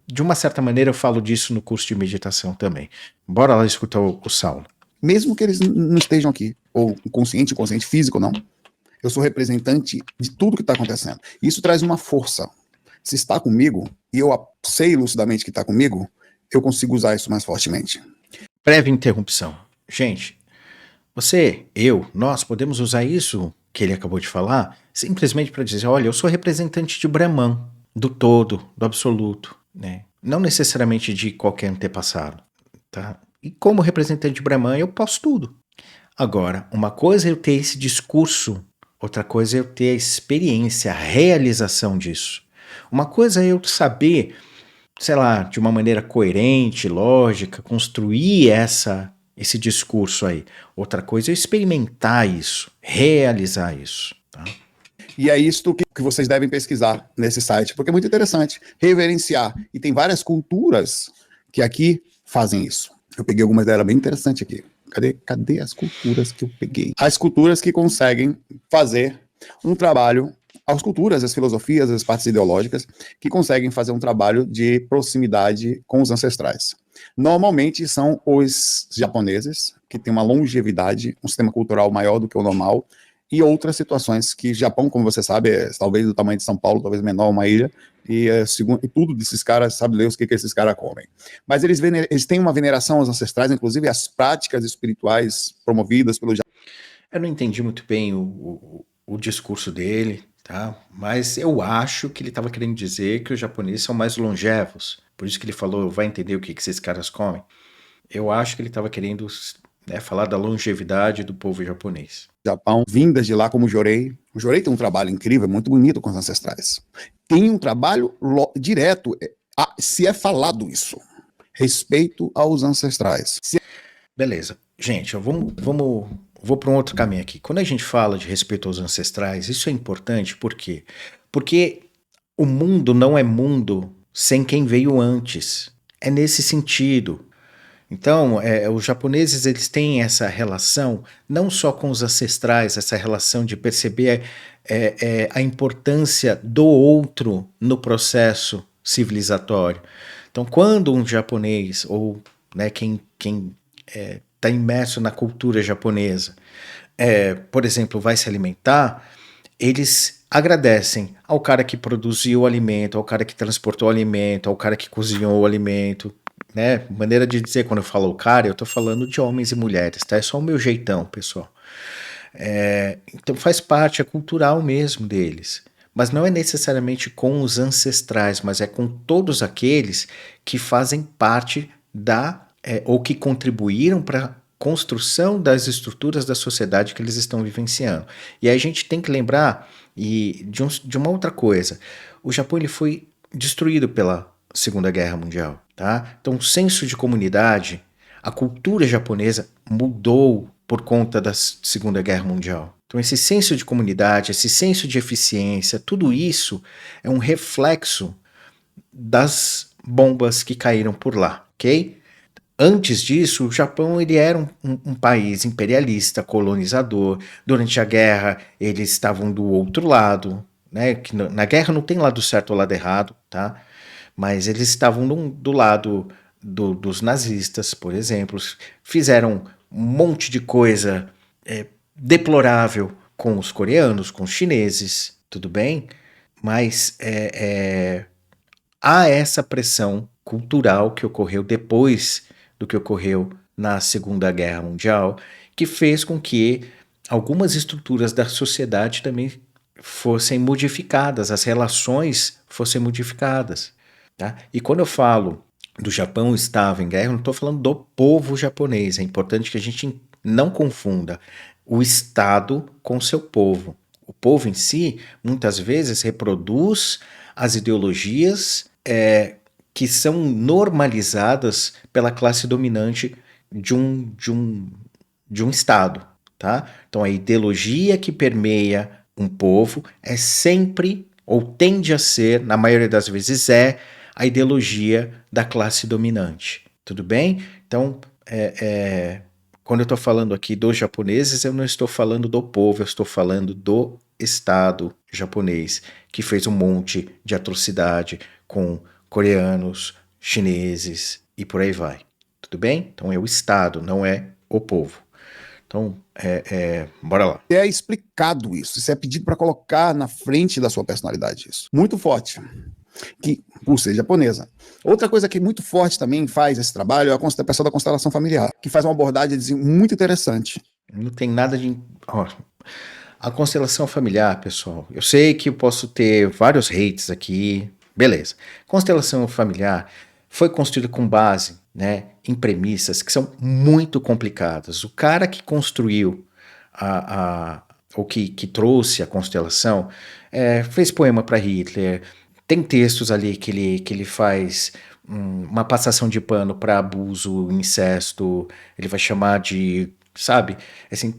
de uma certa maneira, eu falo disso no curso de meditação também. Bora lá escutar o Saulo. Mesmo que eles não estejam aqui, ou inconsciente, físico, não. Eu sou representante de tudo que está acontecendo. Isso traz uma força. Se está comigo, e eu sei lucidamente que está comigo, eu consigo usar isso mais fortemente. Breve interrupção. Gente, você, eu, nós podemos usar isso que ele acabou de falar simplesmente para dizer, olha, eu sou representante de Brahman, do todo, do absoluto, né? Não necessariamente de qualquer antepassado, tá? E como representante de Brahman, eu posso tudo. Agora, uma coisa é eu ter esse discurso, outra coisa é eu ter a experiência, a realização disso. Uma coisa é eu saber, sei lá, de uma maneira coerente, lógica, construir esse discurso aí. Outra coisa é experimentar isso, realizar isso. Tá? E é isto que vocês devem pesquisar nesse site, porque é muito interessante. Reverenciar. E tem várias culturas que aqui fazem isso. Eu peguei algumas delas bem interessantes aqui. Cadê as culturas que eu peguei? As culturas que conseguem fazer um trabalho, as culturas, as filosofias, as partes ideológicas, que conseguem fazer um trabalho de proximidade com os ancestrais. Normalmente são os japoneses, que têm uma longevidade, um sistema cultural maior do que o normal, e outras situações que Japão, como você sabe, é talvez do tamanho de São Paulo, talvez menor, uma ilha, e tudo desses caras, sabe Deus o que esses caras comem. Mas eles têm uma veneração aos ancestrais, inclusive as práticas espirituais promovidas pelo Japão. Eu não entendi muito bem o discurso dele, tá? Mas eu acho que ele estava querendo dizer que os japoneses são mais longevos, por isso que ele falou, vai entender o que esses caras comem. Eu acho que ele estava querendo falar da longevidade do povo japonês. Japão, vindas de lá como o Jorei. O Jorei tem um trabalho incrível, muito bonito com os ancestrais. Tem um trabalho direto, se é falado isso. Respeito aos ancestrais. Beleza. Gente, vou para um outro caminho aqui. Quando a gente fala de respeito aos ancestrais, isso é importante, por quê? Porque o mundo não é mundo sem quem veio antes. É nesse sentido. Então, os japoneses eles têm essa relação não só com os ancestrais, essa relação de perceber a importância do outro no processo civilizatório. Então, quando um japonês ou quem está imerso na cultura japonesa, por exemplo, vai se alimentar, eles agradecem ao cara que produziu o alimento, ao cara que transportou o alimento, ao cara que cozinhou o alimento, né? Maneira de dizer, quando eu falo o cara, eu tô falando de homens e mulheres, tá? É só o meu jeitão, pessoal. Então faz parte, é cultural mesmo deles. Mas não é necessariamente com os ancestrais, mas é com todos aqueles que fazem parte ou que contribuíram para a construção das estruturas da sociedade que eles estão vivenciando. E aí a gente tem que lembrar de uma outra coisa. O Japão ele foi destruído pela Segunda Guerra Mundial, tá? Então o senso de comunidade, a cultura japonesa mudou por conta da Segunda Guerra Mundial. Então, esse senso de comunidade, esse senso de eficiência, tudo isso é um reflexo das bombas que caíram por lá, ok? Antes disso, o Japão ele era um país imperialista, colonizador. Durante a guerra, eles estavam do outro lado, né? Que na guerra não tem lado certo ou lado errado, tá? Mas eles estavam do lado dos nazistas, por exemplo. Fizeram um monte de coisa deplorável com os coreanos, com os chineses, tudo bem? Mas há essa pressão cultural que ocorreu depois do que ocorreu na Segunda Guerra Mundial, que fez com que algumas estruturas da sociedade também fossem modificadas, as relações fossem modificadas. Tá? E quando eu falo do Japão estava em guerra, eu não estou falando do povo japonês. É importante que a gente não confunda o Estado com seu povo. O povo em si, muitas vezes, reproduz as ideologias que são normalizadas pela classe dominante de um Estado. Tá? Então, a ideologia que permeia um povo é sempre, ou tende a ser, na maioria das vezes a ideologia da classe dominante. Tudo bem? Então, quando eu estou falando aqui dos japoneses, eu não estou falando do povo, eu estou falando do Estado japonês, que fez um monte de atrocidade com coreanos, chineses e por aí vai. Tudo bem? Então é o Estado, não é o povo. Então, bora lá. É explicado isso é pedido para colocar na frente da sua personalidade isso. Muito forte. Que, por ser japonesa. Outra coisa que muito forte também faz esse trabalho é a pessoa da constelação familiar, que faz uma abordagem muito interessante. Não tem nada de... a constelação familiar, pessoal, eu sei que eu posso ter vários hates aqui, beleza. Constelação familiar foi construída com base, né, em premissas que são muito complicadas. O cara que construiu ou que trouxe a constelação fez poema para Hitler. Tem textos ali que ele faz uma passação de pano para abuso, incesto, ele vai chamar de, sabe? Assim,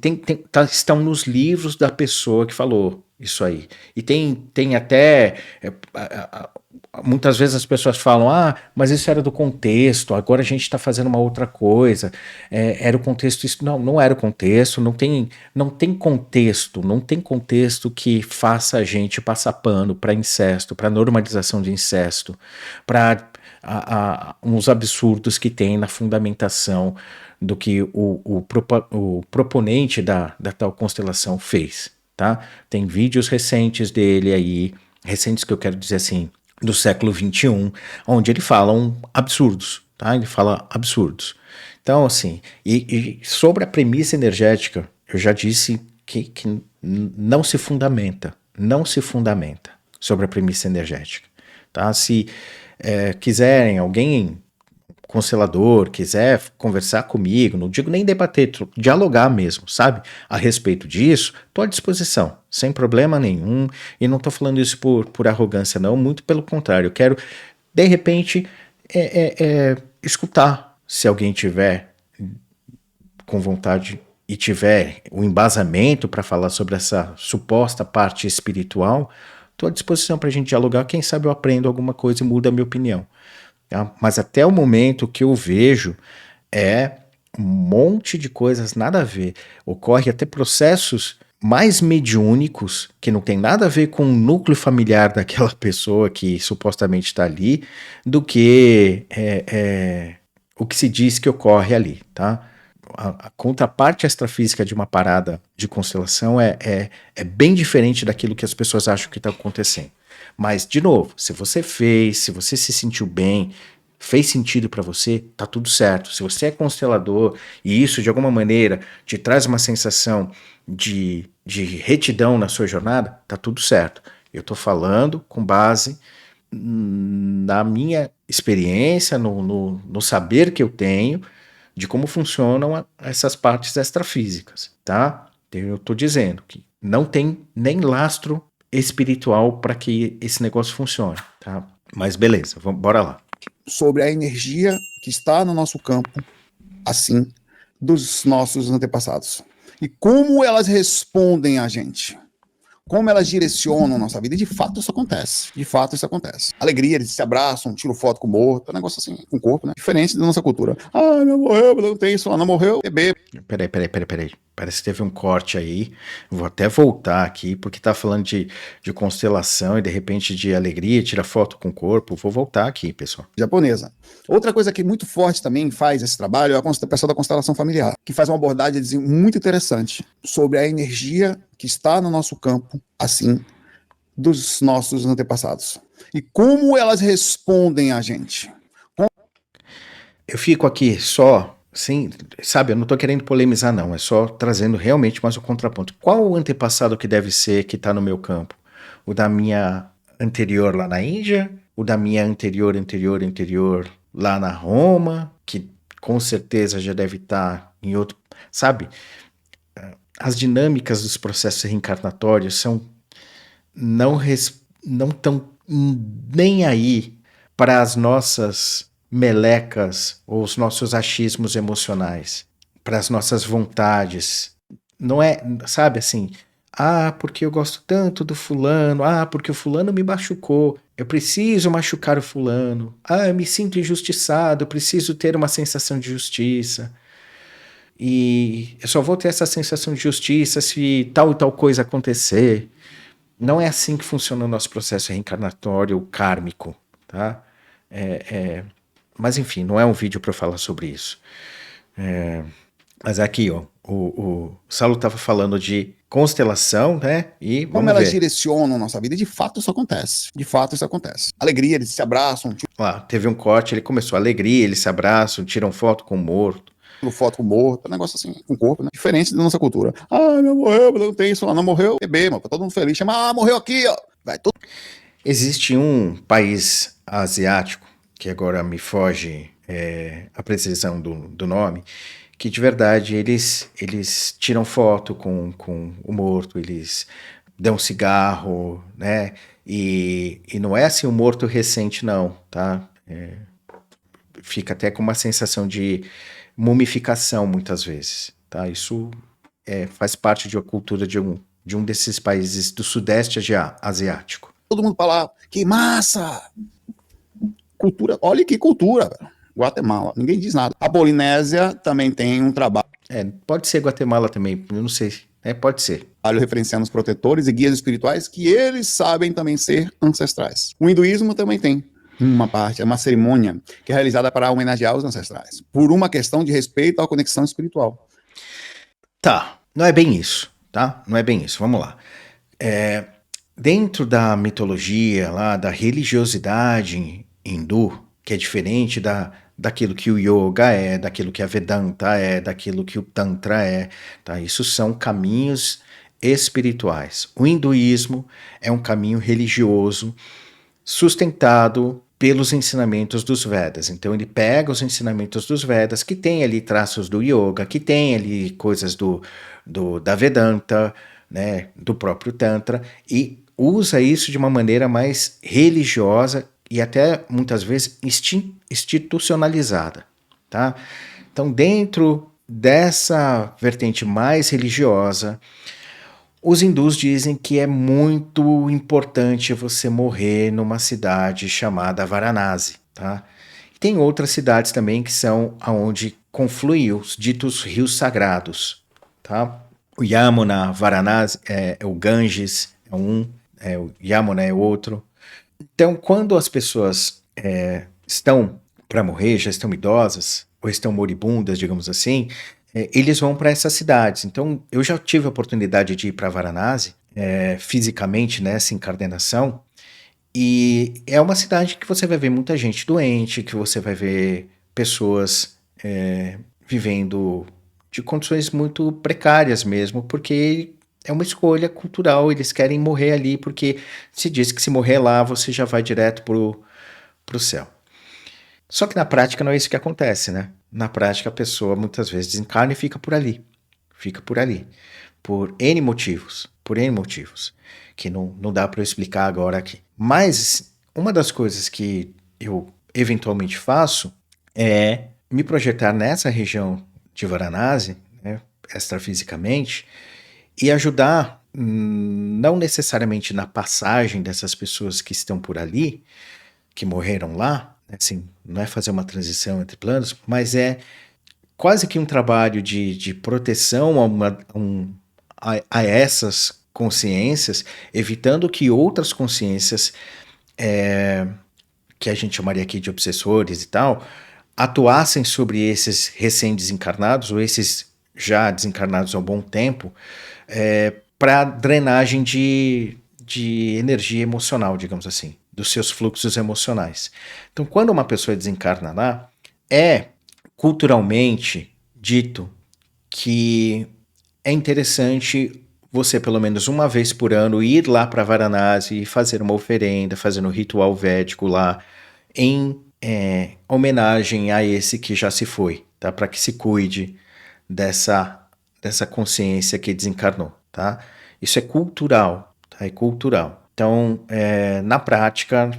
estão nos livros da pessoa que falou isso aí. E tem até... muitas vezes as pessoas falam, mas isso era do contexto, agora a gente está fazendo uma outra coisa. Era o contexto, isso não era o contexto, não tem contexto que faça a gente passar pano para incesto, para normalização de incesto, para uns absurdos que tem na fundamentação do que o proponente da tal constelação fez. Tá? Tem vídeos recentes dele aí, recentes que eu quero dizer assim, do século XXI, onde ele fala absurdos, tá? Ele fala absurdos. Então, assim, e sobre a premissa energética, eu já disse que não se fundamenta sobre a premissa energética, tá? Se quiserem, alguém constelador, quiser conversar comigo, não digo nem debater, dialogar mesmo, sabe? A respeito disso, estou à disposição, sem problema nenhum, e não estou falando isso por arrogância não, muito pelo contrário, eu quero, de repente, escutar, se alguém tiver com vontade e tiver o embasamento para falar sobre essa suposta parte espiritual, estou à disposição para a gente dialogar, quem sabe eu aprendo alguma coisa e muda a minha opinião. Tá? Mas até o momento o que eu vejo é um monte de coisas nada a ver. Ocorre até processos mais mediúnicos, que não tem nada a ver com o núcleo familiar daquela pessoa que supostamente está ali, do que o que se diz que ocorre ali. Tá? a contraparte extrafísica de uma parada de constelação é bem diferente daquilo que as pessoas acham que está acontecendo. Mas, de novo, se você fez, se você se sentiu bem, fez sentido para você, tá tudo certo. Se você é constelador e isso de alguma maneira te traz uma sensação de retidão na sua jornada, tá tudo certo. Eu tô falando com base na minha experiência, no saber que eu tenho de como funcionam essas partes extrafísicas, tá? Então, eu tô dizendo que não tem nem lastro espiritual para que esse negócio funcione, tá? Mas beleza, bora lá. Sobre a energia que está no nosso campo, assim, dos nossos antepassados. E como elas respondem a gente. Como elas direcionam a nossa vida. E de fato isso acontece. De fato isso acontece. Alegria, eles se abraçam, tiram foto com o morto. É um negócio assim, com o corpo, né? Diferente da nossa cultura. Ah, não morreu, não tem isso lá. Não morreu, bebê. Peraí. Parece que teve um corte aí. Vou até voltar aqui, porque tá falando de constelação e de repente de alegria, tira foto com o corpo. Vou voltar aqui, pessoal. Japonesa. Outra coisa que muito forte também faz esse trabalho é a pessoa da constelação familiar, que faz uma abordagem assim, muito interessante sobre a energia que está no nosso campo, assim, dos nossos antepassados. E como elas respondem a gente. Eu fico aqui só, sim, sabe, eu não tô querendo polemizar não, é só trazendo realmente mais o contraponto. Qual o antepassado que deve ser que tá no meu campo? O da minha anterior lá na Índia? O da minha anterior lá na Roma? Que com certeza já deve estar em outro... Sabe, as dinâmicas dos processos reencarnatórios são não tão nem aí para as nossas melecas ou os nossos achismos emocionais, para as nossas vontades. Não é, sabe assim, ah, porque eu gosto tanto do fulano, ah, porque o fulano me machucou, eu preciso machucar o fulano, ah, eu me sinto injustiçado, eu preciso ter uma sensação de justiça. E eu só vou ter essa sensação de justiça se tal e tal coisa acontecer. Não é assim que funciona o nosso processo reencarnatório kármico, tá? Mas enfim, não é um vídeo para falar sobre isso. Mas aqui, ó, o Saulo estava falando de constelação, né? E Como vamos elas ver. direcionam a nossa vida. E de fato isso acontece. De fato isso acontece. Alegria, eles se abraçam, Lá, teve um corte, ele começou a alegria, eles se abraçam, tiram foto com o morto. tiram foto com o morto. É um negócio assim, com o corpo, né? Diferente da nossa cultura. Ah, não morreu, não tem isso lá. Não morreu, bebê, mano. Tá todo mundo feliz. Chama, ah, morreu aqui, ó. Vai, todo... Existe um país asiático, que agora me foge a precisão do nome, que de verdade eles tiram foto com o morto, eles dão cigarro, né? E não é assim um morto recente, não, tá? Fica até com uma sensação de mumificação muitas vezes, tá? Isso faz parte de uma cultura de um desses países do sudeste asiático. todo mundo fala, que massa! Cultura, olha que cultura, velho. Guatemala, ninguém diz nada. A Polinésia também tem um trabalho Pode ser Guatemala também, eu não sei. Pode ser. referenciando os protetores e guias espirituais que eles sabem também ser ancestrais. O hinduísmo também tem uma parte, é uma cerimônia que é realizada para homenagear os ancestrais, por uma questão de respeito à conexão espiritual. Tá, não é bem isso, tá? Não é bem isso, vamos lá. Dentro da mitologia lá, da religiosidade hindu, que é diferente daquilo que o yoga é, daquilo que a Vedanta é, daquilo que o Tantra é, tá? Isso são caminhos espirituais. O hinduísmo é um caminho religioso sustentado pelos ensinamentos dos Vedas. Então ele pega os ensinamentos dos Vedas, que tem ali traços do yoga, que tem ali coisas da Vedanta, né, do próprio Tantra, e usa isso de uma maneira mais religiosa e até muitas vezes institucionalizada, tá? Então dentro dessa vertente mais religiosa, os hindus dizem que é muito importante você morrer numa cidade chamada Varanasi, tá? Tem outras cidades também que são aonde confluem os ditos rios sagrados, tá? O Yamuna, Varanasi, é o Ganges, é um, o Yamuna é outro. Então, quando as pessoas estão para morrer, já estão idosas, ou estão moribundas, digamos assim, eles vão para essas cidades. Então, eu já tive a oportunidade de ir para Varanasi, fisicamente nessa encarnação, e é uma cidade que você vai ver muita gente doente, que você vai ver pessoas vivendo de condições muito precárias mesmo, porque é uma escolha cultural, eles querem morrer ali, porque se diz que se morrer lá, você já vai direto pro céu. Só que na prática não é isso que acontece, né? Na prática a pessoa muitas vezes desencarna e fica por ali. Fica por ali. Por N motivos. Por N motivos. Que não dá para eu explicar agora aqui. Mas uma das coisas que eu eventualmente faço é me projetar nessa região de Varanasi, né, extrafisicamente, e ajudar, não necessariamente na passagem dessas pessoas que estão por ali, que morreram lá, né, assim, não é fazer uma transição entre planos, mas é quase que um trabalho de proteção a essas consciências, evitando que outras consciências, que a gente chamaria aqui de obsessores e tal, atuassem sobre esses recém-desencarnados ou esses já desencarnados há um bom tempo, para drenagem de energia emocional, digamos assim, dos seus fluxos emocionais. Então, quando uma pessoa desencarna lá, é culturalmente dito que é interessante você, pelo menos uma vez por ano, ir lá para Varanasi e fazer uma oferenda, fazer um ritual védico lá, em homenagem a esse que já se foi, tá? Para que se cuide dessa consciência que desencarnou, tá? Isso é cultural, tá? É cultural. Então, na prática,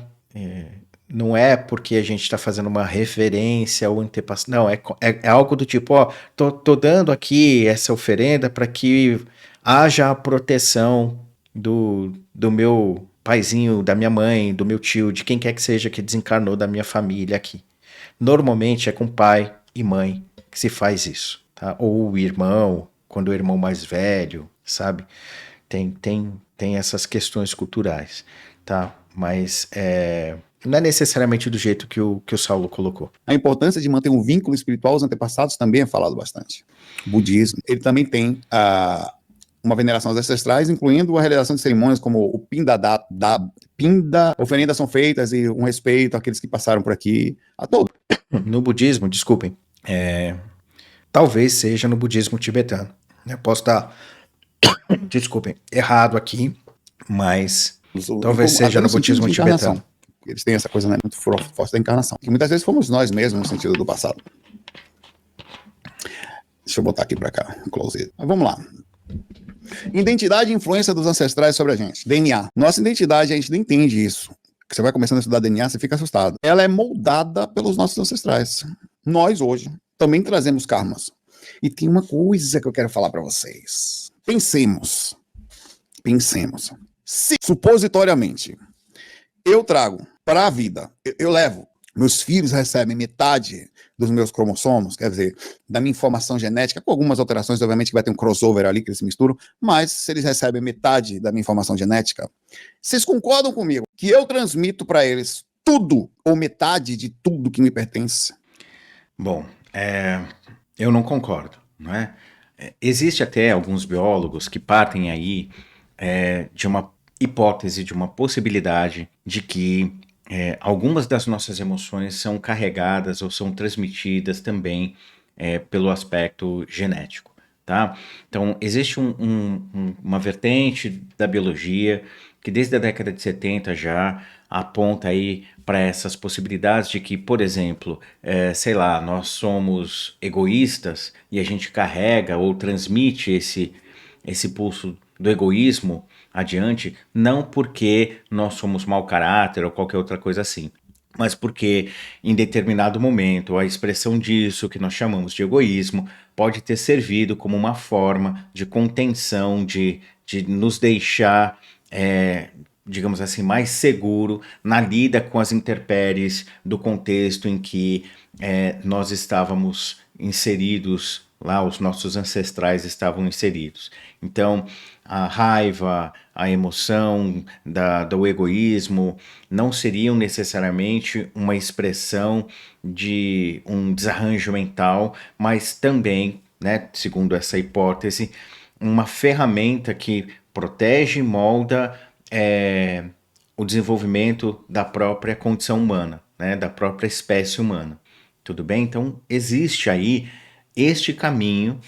não é porque a gente está fazendo uma referência ao antepassado, não, é algo do tipo, ó, tô dando aqui essa oferenda para que haja a proteção do meu paizinho, da minha mãe, do meu tio, de quem quer que seja que desencarnou da minha família aqui. Normalmente é com pai e mãe que se faz isso, tá? Ou o irmão, quando o irmão mais velho, sabe? Tem essas questões culturais, tá? Mas não é necessariamente do jeito que o Saulo colocou. A importância de manter um vínculo espiritual aos antepassados também é falado bastante. O budismo, ele também tem uma veneração aos ancestrais, incluindo a realização de cerimônias como o Pinda, oferendas são feitas e um respeito àqueles que passaram por aqui, a todos. No budismo, desculpem, talvez seja no budismo tibetano. Eu posso estar, desculpem, errado aqui, mas talvez seja no budismo tibetano. Eles têm essa coisa, né, muito forte da encarnação. Que muitas vezes fomos nós mesmos no sentido do passado. Deixa eu botar aqui para cá, close it. Mas vamos lá. Identidade e influência dos ancestrais sobre a gente. DNA. Nossa identidade, a gente não entende isso. Você vai começando a estudar DNA, você fica assustado. Ela é moldada pelos nossos ancestrais. Nós, hoje, também trazemos karmas. E tem uma coisa que eu quero falar para vocês. Pensemos. Se, supositoriamente, eu trago para a vida, eu levo, meus filhos recebem metade dos meus cromossomos, quer dizer, da minha informação genética, com algumas alterações, obviamente que vai ter um crossover ali que eles se misturam, mas se eles recebem metade da minha informação genética, vocês concordam comigo que eu transmito para eles tudo ou metade de tudo que me pertence? Bom, eu não concordo, não é? Existe até alguns biólogos que partem aí de uma hipótese, de uma possibilidade de que algumas das nossas emoções são carregadas ou são transmitidas também pelo aspecto genético, tá? Então, existe uma vertente da biologia que desde a década de 70 já aponta aí para essas possibilidades de que, por exemplo, sei lá, nós somos egoístas e a gente carrega ou transmite esse pulso do egoísmo adiante, não porque nós somos mau caráter ou qualquer outra coisa assim, mas porque em determinado momento a expressão disso, que nós chamamos de egoísmo, pode ter servido como uma forma de contenção, de nos deixar, digamos assim, mais seguro na lida com as intempéries do contexto em que nós estávamos inseridos, lá os nossos ancestrais estavam inseridos. Então, a raiva, a emoção do egoísmo não seriam necessariamente uma expressão de um desarranjo mental, mas também né, segundo essa hipótese, uma ferramenta que protege e molda o desenvolvimento da própria condição humana, né, da própria espécie humana. Tudo bem? Então, existe aí este caminho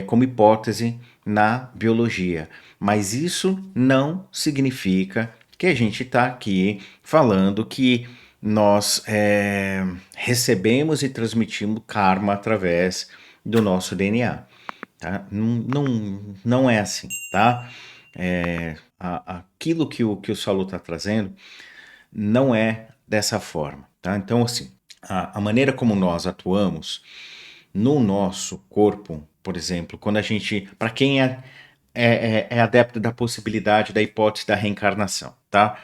como hipótese na biologia. Mas isso não significa que a gente está aqui falando que nós recebemos e transmitimos karma através do nosso DNA. Tá? Não é assim, tá? Aquilo que o Saulo está trazendo não é dessa forma, tá? Então, assim, a maneira como nós atuamos no nosso corpo, por exemplo, quando a gente, para quem é adepto da possibilidade da hipótese da reencarnação, tá?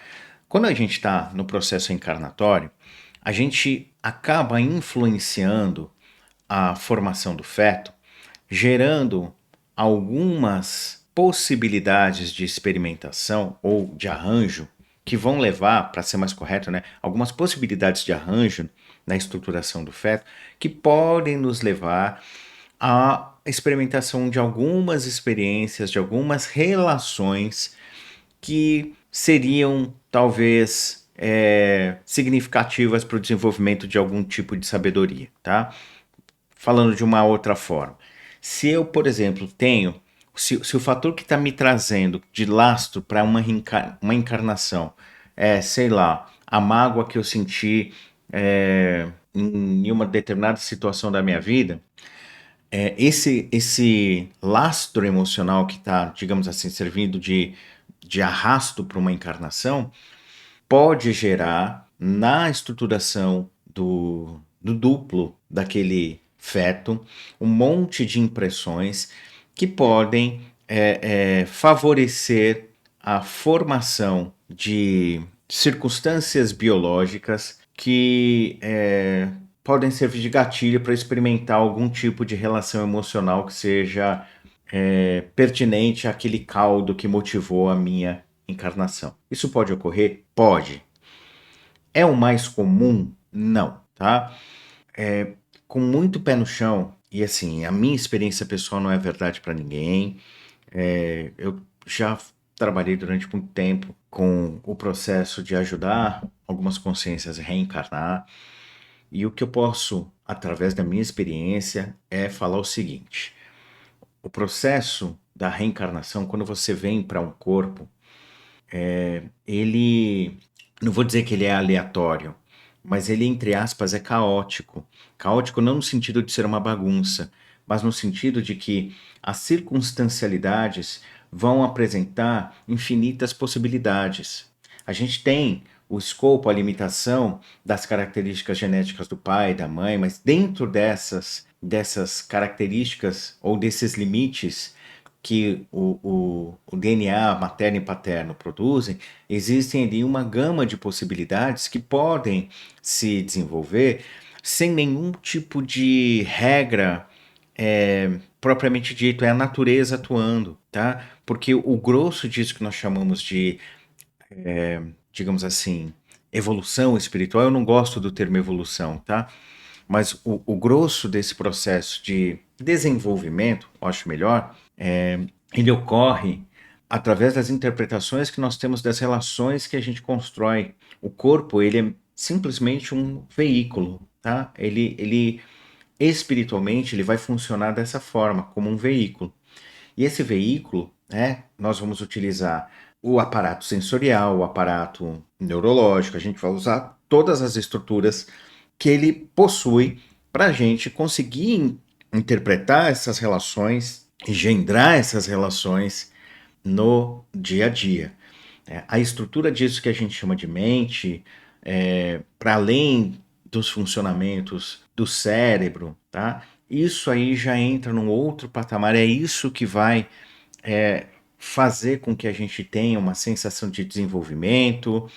Quando a gente está no processo encarnatório, a gente acaba influenciando a formação do feto, gerando algumas possibilidades de experimentação ou de arranjo que vão levar, para ser mais correto, né, algumas possibilidades de arranjo na estruturação do feto que podem nos levar à experimentação de algumas experiências, de algumas relações que seriam talvez significativas para o desenvolvimento de algum tipo de sabedoria, tá? Falando de uma outra forma, se eu, por exemplo, tenho, se o fator que está me trazendo de lastro para uma encarnação sei lá, a mágoa que eu senti em uma determinada situação da minha vida, esse lastro emocional que está, digamos assim, servindo de arrasto para uma encarnação, pode gerar na estruturação do duplo daquele feto um monte de impressões que podem favorecer a formação de circunstâncias biológicas que podem servir de gatilho para experimentar algum tipo de relação emocional que seja pertinente àquele caldo que motivou a minha encarnação. Isso pode ocorrer? Pode. É o mais comum? Não, tá? Com muito pé no chão, e assim, a minha experiência pessoal não é verdade para ninguém. Eu já trabalhei durante muito tempo com o processo de ajudar algumas consciências a reencarnar, e o que eu posso, através da minha experiência, é falar o seguinte: o processo da reencarnação, quando você vem para um corpo, ele, não vou dizer que ele é aleatório, mas ele, entre aspas, é caótico. Caótico não no sentido de ser uma bagunça, mas no sentido de que as circunstancialidades vão apresentar infinitas possibilidades. A gente tem o escopo, a limitação das características genéticas do pai e da mãe, mas dentro dessas características ou desses limites que o DNA materno e paterno produzem, existem ali uma gama de possibilidades que podem se desenvolver sem nenhum tipo de regra propriamente dito, é a natureza atuando, tá? Porque o grosso disso que nós chamamos de, digamos assim, evolução espiritual, eu não gosto do termo evolução, tá? Mas o grosso desse processo de desenvolvimento, eu acho melhor, ele ocorre através das interpretações que nós temos das relações que a gente constrói. O corpo, ele é simplesmente um veículo, tá? Ele espiritualmente, ele vai funcionar dessa forma, como um veículo. E esse veículo, né, nós vamos utilizar o aparato sensorial, o aparato neurológico, a gente vai usar todas as estruturas que ele possui para a gente conseguir interpretar essas relações, engendrar essas relações no dia a dia. A estrutura disso que a gente chama de mente, para além dos funcionamentos do cérebro, tá? Isso aí já entra num outro patamar, é isso que vai fazer com que a gente tenha uma sensação de desenvolvimento,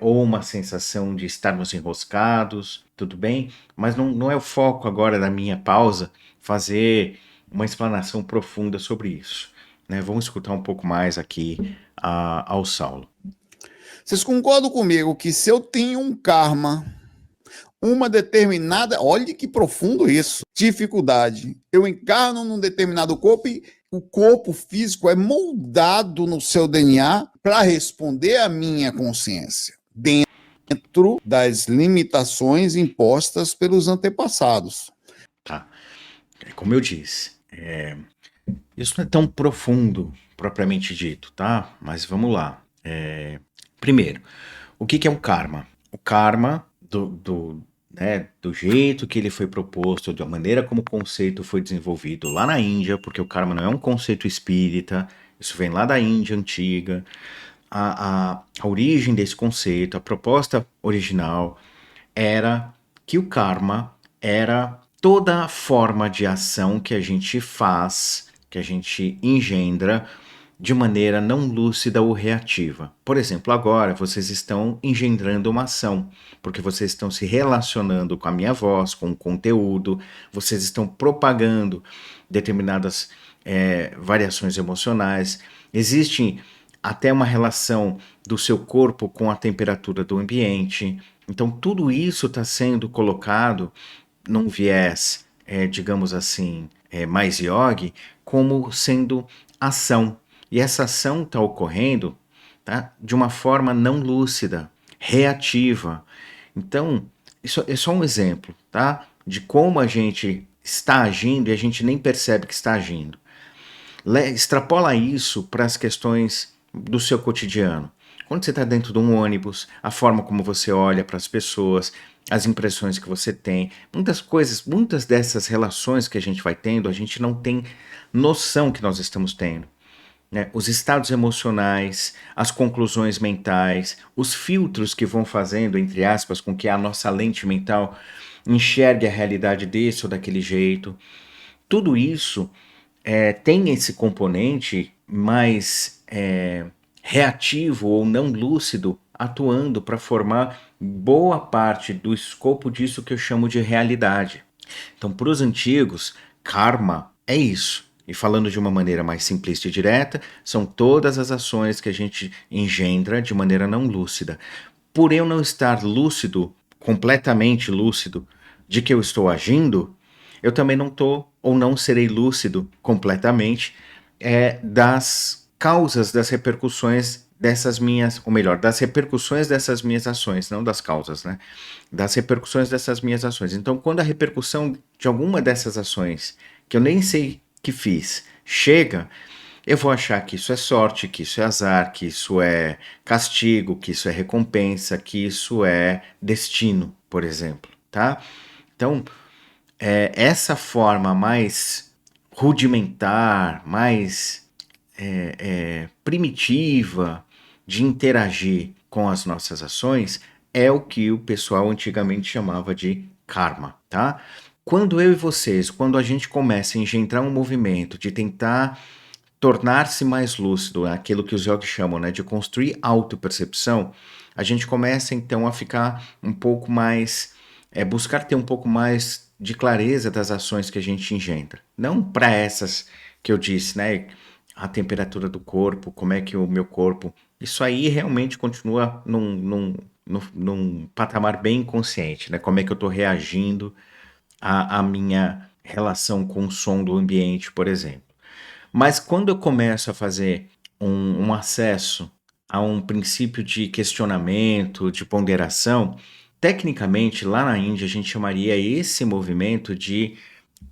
ou uma sensação de estarmos enroscados, tudo bem? Mas não é o foco agora da minha pausa fazer uma explanação profunda sobre isso, né? Vamos escutar um pouco mais aqui ao Saulo. Vocês concordam comigo que se eu tenho um karma, uma determinada, olhe que profundo isso, dificuldade. Eu encarno num determinado corpo e o corpo físico é moldado no seu DNA para responder à minha consciência, dentro das limitações impostas pelos antepassados. Tá. Como eu disse, isso não é tão profundo, propriamente dito, tá? Mas vamos lá. Primeiro, o que é um karma? O karma, né, do jeito que ele foi proposto, da maneira como o conceito foi desenvolvido lá na Índia, porque o karma não é um conceito espírita, isso vem lá da Índia antiga. A origem desse conceito, a proposta original era que o karma era toda a forma de ação que a gente faz, que a gente engendra de maneira não lúcida ou reativa. Por exemplo, agora vocês estão engendrando uma ação, porque vocês estão se relacionando com a minha voz, com o conteúdo, vocês estão propagando determinadas variações emocionais. Existe até uma relação do seu corpo com a temperatura do ambiente. Então, tudo isso está sendo colocado num viés, digamos assim, mais yogi, como sendo ação. E essa ação está ocorrendo, tá, de uma forma não lúcida, reativa. Então, isso é só um exemplo, tá, de como a gente está agindo e a gente nem percebe que está agindo. Extrapola isso para as questões do seu cotidiano. Quando você está dentro de um ônibus, a forma como você olha para as pessoas, as impressões que você tem, muitas dessas relações que a gente vai tendo, a gente não tem noção que nós estamos tendo. Né? Os estados emocionais, as conclusões mentais, os filtros que vão fazendo, entre aspas, com que a nossa lente mental enxergue a realidade desse ou daquele jeito. Tudo isso tem esse componente mais reativo ou não lúcido atuando para formar boa parte do escopo disso que eu chamo de realidade. Então, para os antigos, karma é isso. E falando de uma maneira mais simplista e direta, são todas as ações que a gente engendra de maneira não lúcida. Por eu não estar lúcido, completamente lúcido, de que eu estou agindo, eu também não estou ou não serei lúcido completamente das causas, das repercussões dessas minhas, ou melhor, das repercussões dessas minhas ações, não das causas, né? Das repercussões dessas minhas ações. Então, quando a repercussão de alguma dessas ações, que eu nem sei que fiz, chega, eu vou achar que isso é sorte, que isso é azar, que isso é castigo, que isso é recompensa, que isso é destino, por exemplo, tá? Então, essa forma mais rudimentar, mais primitiva de interagir com as nossas ações é o que o pessoal antigamente chamava de karma, tá? Quando eu e vocês, quando a gente começa a engendrar um movimento de tentar tornar-se mais lúcido, aquilo que os yogis chamam, né, de construir autopercepção, a gente começa então a ficar um pouco mais, buscar ter um pouco mais de clareza das ações que a gente engendra. Não para essas que eu disse, né, a temperatura do corpo, como é que o meu corpo, isso aí realmente continua num patamar bem inconsciente, né, como é que eu estou reagindo à minha relação com o som do ambiente, por exemplo. Mas quando eu começo a fazer um acesso a um princípio de questionamento, de ponderação, tecnicamente lá na Índia a gente chamaria esse movimento de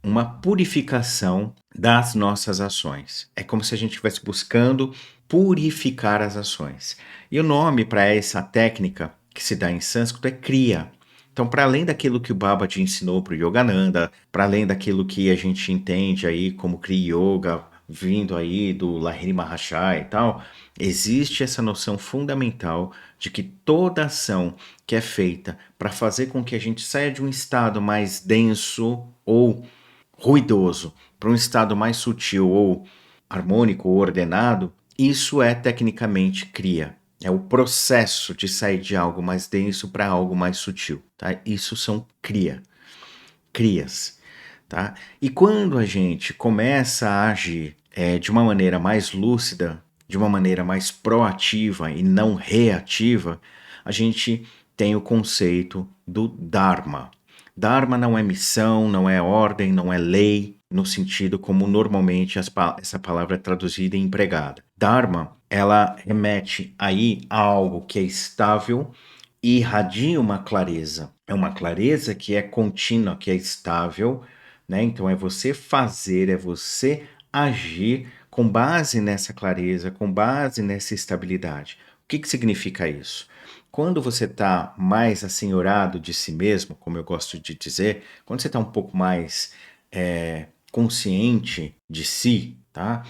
uma purificação das nossas ações. É como se a gente estivesse buscando purificar as ações. E o nome para essa técnica que se dá em sânscrito é Kriya. Então, para além daquilo que o Babaji ensinou para o Yogananda, para além daquilo que a gente entende aí como Kriya Yoga, vindo aí do Lahiri Mahashaya e tal, existe essa noção fundamental de que toda ação que é feita para fazer com que a gente saia de um estado mais denso ou ruidoso para um estado mais sutil ou harmônico ou ordenado, isso é tecnicamente Kriya. É o processo de sair de algo mais denso para algo mais sutil, tá? Isso são crias, tá? E quando a gente começa a agir de uma maneira mais lúcida, de uma maneira mais proativa e não reativa, a gente tem o conceito do Dharma. Dharma não é missão, não é ordem, não é lei, no sentido como normalmente essa palavra é traduzida e empregada. Dharma, ela remete aí a algo que é estável e irradia uma clareza. É uma clareza que é contínua, que é estável, né? Então é você fazer, é você agir com base nessa clareza, com base nessa estabilidade. O que significa isso? Quando você está mais assenhorado de si mesmo, como eu gosto de dizer, quando você está um pouco mais consciente de si, tá?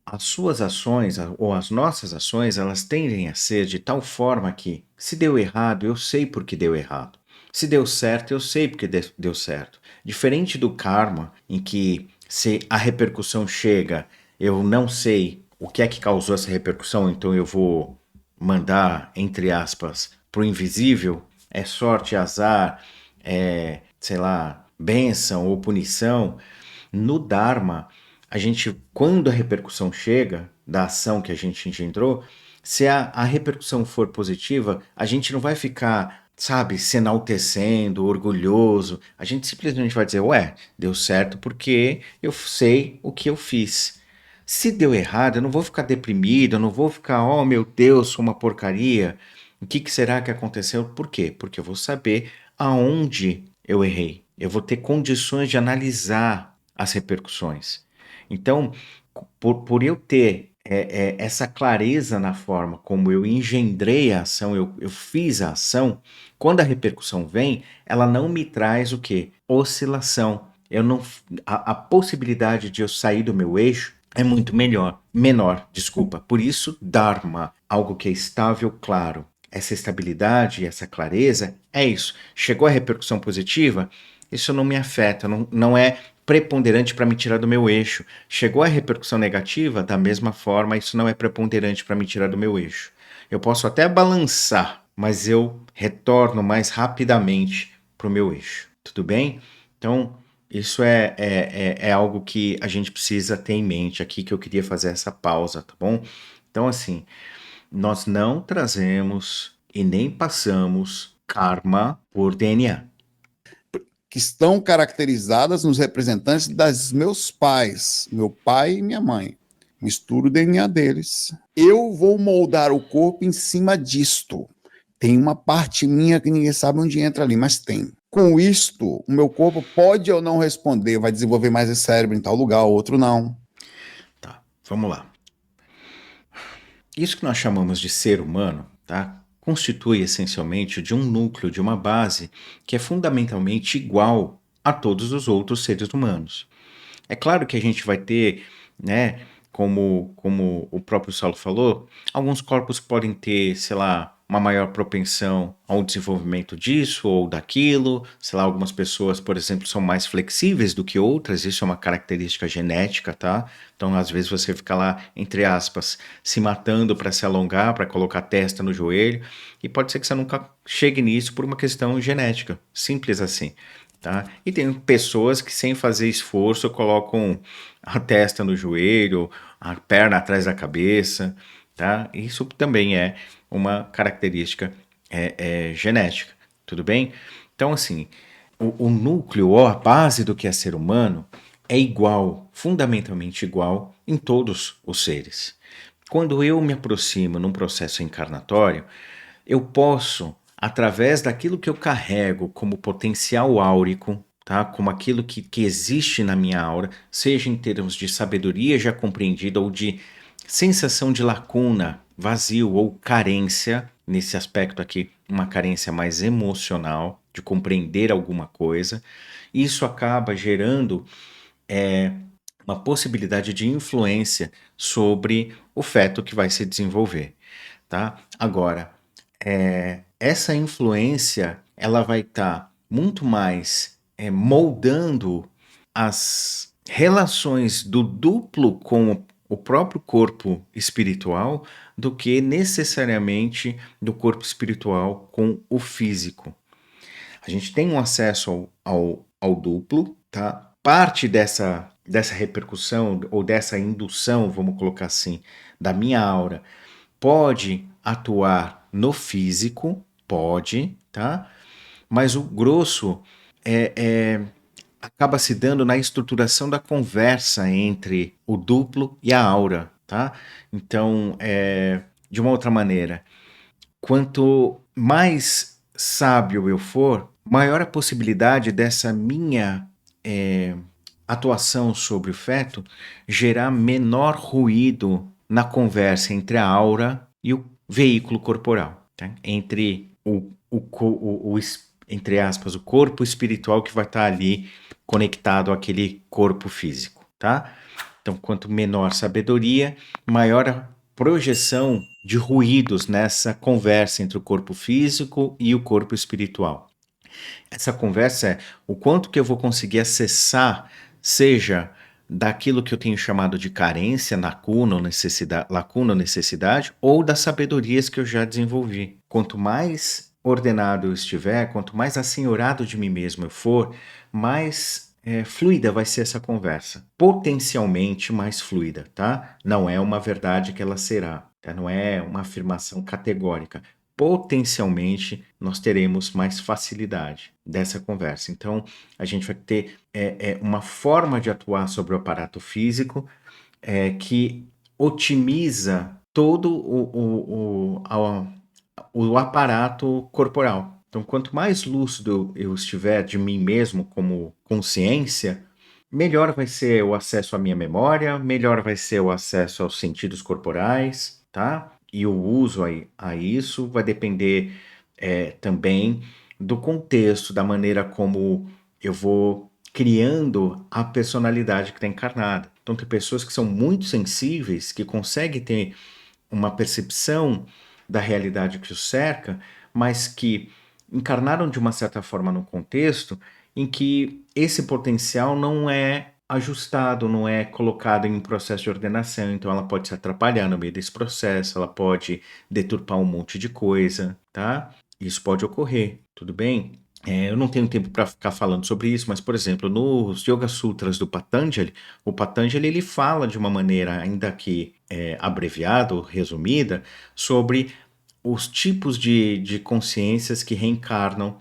As suas ações ou as nossas ações, elas tendem a ser de tal forma que, se deu errado, eu sei por que deu errado. Se deu certo, eu sei porque deu certo. Diferente do karma, em que se a repercussão chega, eu não sei o que é que causou essa repercussão, então eu vou mandar, entre aspas, pro invisível, é sorte, azar, sei lá, bênção ou punição. No Dharma, a gente, quando a repercussão chega da ação que a gente engendrou, se a repercussão for positiva, a gente não vai ficar, sabe, se enaltecendo, orgulhoso. A gente simplesmente vai dizer, ué, deu certo porque eu sei o que eu fiz. Se deu errado, eu não vou ficar deprimido, eu não vou ficar, oh meu Deus, sou uma porcaria. O que será que aconteceu? Por quê? Porque eu vou saber aonde eu errei. Eu vou ter condições de analisar as repercussões. Então, por eu ter essa clareza na forma como eu engendrei a ação, eu fiz a ação, quando a repercussão vem, ela não me traz o quê? Oscilação. Eu não, a possibilidade de eu sair do meu eixo é muito menor, desculpa. Por isso, Dharma, algo que é estável, claro. Essa estabilidade, essa clareza, é isso. Chegou a repercussão positiva, isso não me afeta, não é preponderante para me tirar do meu eixo. Chegou a repercussão negativa, da mesma forma, isso não é preponderante para me tirar do meu eixo. Eu posso até balançar, mas eu retorno mais rapidamente para o meu eixo. Tudo bem? Então, isso é algo que a gente precisa ter em mente aqui, que eu queria fazer essa pausa, tá bom? Então, assim, nós não trazemos e nem passamos karma por DNA. Que estão caracterizadas nos representantes dos meus pais, meu pai e minha mãe. Misturo o DNA deles. Eu vou moldar o corpo em cima disto. Tem uma parte minha que ninguém sabe onde entra ali, mas tem. Com isto, o meu corpo pode ou não responder, vai desenvolver mais esse cérebro em tal lugar, outro não. Tá, vamos lá. Isso que nós chamamos de ser humano, tá? Constitui essencialmente de um núcleo, de uma base que é fundamentalmente igual a todos os outros seres humanos. É claro que a gente vai ter, né, como o próprio Saulo falou, alguns corpos podem ter, sei lá, uma maior propensão ao desenvolvimento disso ou daquilo. Sei lá, algumas pessoas, por exemplo, são mais flexíveis do que outras, isso é uma característica genética, tá? Então, às vezes você fica lá, entre aspas, se matando para se alongar, para colocar a testa no joelho, e pode ser que você nunca chegue nisso por uma questão genética, simples assim. Tá? E tem pessoas que, sem fazer esforço, colocam a testa no joelho, a perna atrás da cabeça. Tá? Isso também é uma característica genética. Tudo bem? Então, assim, o núcleo ou a base do que é ser humano é igual, fundamentalmente igual, em todos os seres. Quando eu me aproximo num processo encarnatório, eu posso, através daquilo que eu carrego como potencial áurico, tá? Como aquilo que existe na minha aura, seja em termos de sabedoria já compreendida ou de sensação de lacuna, vazio ou carência, nesse aspecto aqui, uma carência mais emocional, de compreender alguma coisa, isso acaba gerando uma possibilidade de influência sobre o feto que vai se desenvolver, tá? Agora, essa influência ela vai estar muito mais moldando as relações do duplo com o próprio corpo espiritual do que necessariamente do corpo espiritual com o físico. A gente tem um acesso ao duplo, tá? Parte dessa repercussão ou dessa indução, vamos colocar assim, da minha aura, pode atuar no físico, Pode, tá? Mas o grosso acaba se dando na estruturação da conversa entre o duplo e a aura, tá? Então, de uma outra maneira, quanto mais sábio eu for, maior a possibilidade dessa minha atuação sobre o feto gerar menor ruído na conversa entre a aura e o veículo corporal, tá? Entre entre aspas, o corpo espiritual que vai estar ali conectado àquele corpo físico, tá? Então, quanto menor sabedoria, maior a projeção de ruídos nessa conversa entre o corpo físico e o corpo espiritual. Essa conversa é o quanto que eu vou conseguir acessar, seja daquilo que eu tenho chamado de carência, lacuna ou necessidade, ou das sabedorias que eu já desenvolvi. Quanto mais ordenado eu estiver, quanto mais assenhorado de mim mesmo eu for, mais fluida vai ser essa conversa. Potencialmente mais fluida, tá? Não é uma verdade que ela será, tá? Não é uma afirmação categórica. Potencialmente nós teremos mais facilidade dessa conversa. Então, a gente vai ter uma forma de atuar sobre o aparato físico que otimiza todo o aparato corporal. Então, quanto mais lúcido eu estiver de mim mesmo como consciência, melhor vai ser o acesso à minha memória, melhor vai ser o acesso aos sentidos corporais, tá? E o uso a isso vai depender também do contexto, da maneira como eu vou criando a personalidade que está encarnada. Então, tem pessoas que são muito sensíveis, que conseguem ter uma percepção da realidade que os cerca, mas que encarnaram de uma certa forma no contexto em que esse potencial não é ajustado, não é colocado em um processo de ordenação, então ela pode se atrapalhar no meio desse processo, ela pode deturpar um monte de coisa, tá? Isso pode ocorrer, tudo bem? Eu não tenho tempo para ficar falando sobre isso, mas, por exemplo, nos Yoga Sutras do Patanjali, o Patanjali ele fala de uma maneira, ainda que abreviada ou resumida, sobre os tipos de consciências que reencarnam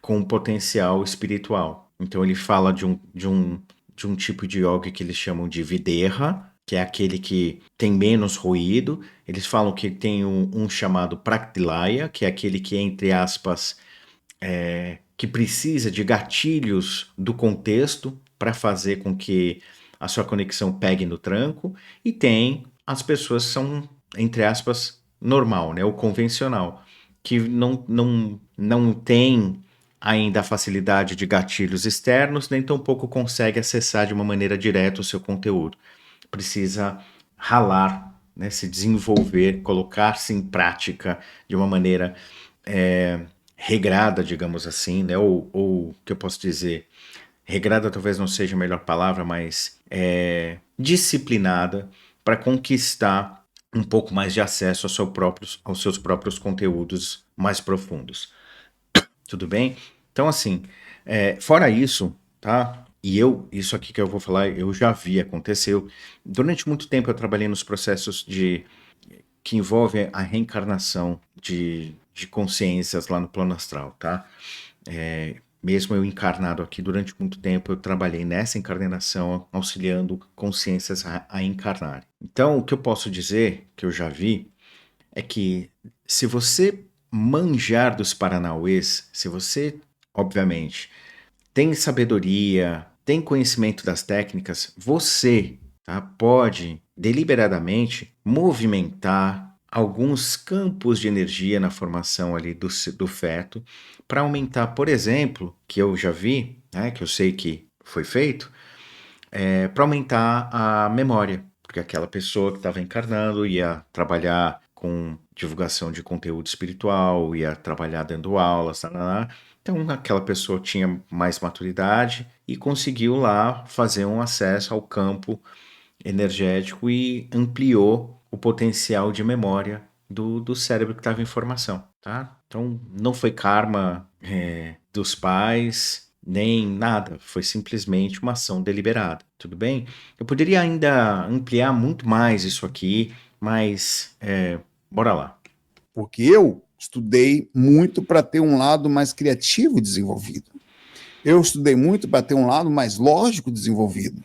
com potencial espiritual. Então ele fala de um tipo de yoga que eles chamam de Videha, que é aquele que tem menos ruído. Eles falam que tem um chamado Praktilaya, que é aquele que, entre aspas, que precisa de gatilhos do contexto para fazer com que a sua conexão pegue no tranco, e tem as pessoas que são, entre aspas, normal, né, o convencional, que não tem ainda a facilidade de gatilhos externos, nem tampouco consegue acessar de uma maneira direta o seu conteúdo. Precisa ralar, né, se desenvolver, colocar-se em prática de uma maneira regrada, digamos assim, né? Ou que eu posso dizer, regrada talvez não seja a melhor palavra, mas disciplinada para conquistar um pouco mais de acesso aos seus próprios conteúdos mais profundos. Tudo bem? Então, assim, fora isso, tá? Isso aqui que eu vou falar, eu já vi, aconteceu. Durante muito tempo eu trabalhei nos processos que envolvem a reencarnação de consciências lá no plano astral, tá? Mesmo eu encarnado aqui durante muito tempo, eu trabalhei nessa encarnação auxiliando consciências a encarnar. Então, o que eu posso dizer, que eu já vi, é que se você manjar dos paranauês, se você, obviamente, tem sabedoria, tem conhecimento das técnicas, você, tá, pode deliberadamente movimentar alguns campos de energia na formação ali do feto para aumentar, por exemplo, que eu já vi, né, que eu sei que foi feito, para aumentar a memória, porque aquela pessoa que estava encarnando ia trabalhar com divulgação de conteúdo espiritual, ia trabalhar dando aulas, tá. Então aquela pessoa tinha mais maturidade e conseguiu lá fazer um acesso ao campo energético e ampliou o potencial de memória do cérebro que estava em formação, tá? Então não foi karma dos pais, nem nada, foi simplesmente uma ação deliberada, tudo bem? Eu poderia ainda ampliar muito mais isso aqui, mas bora lá. Porque eu estudei muito para ter um lado mais criativo desenvolvido. Eu estudei muito para ter um lado mais lógico desenvolvido.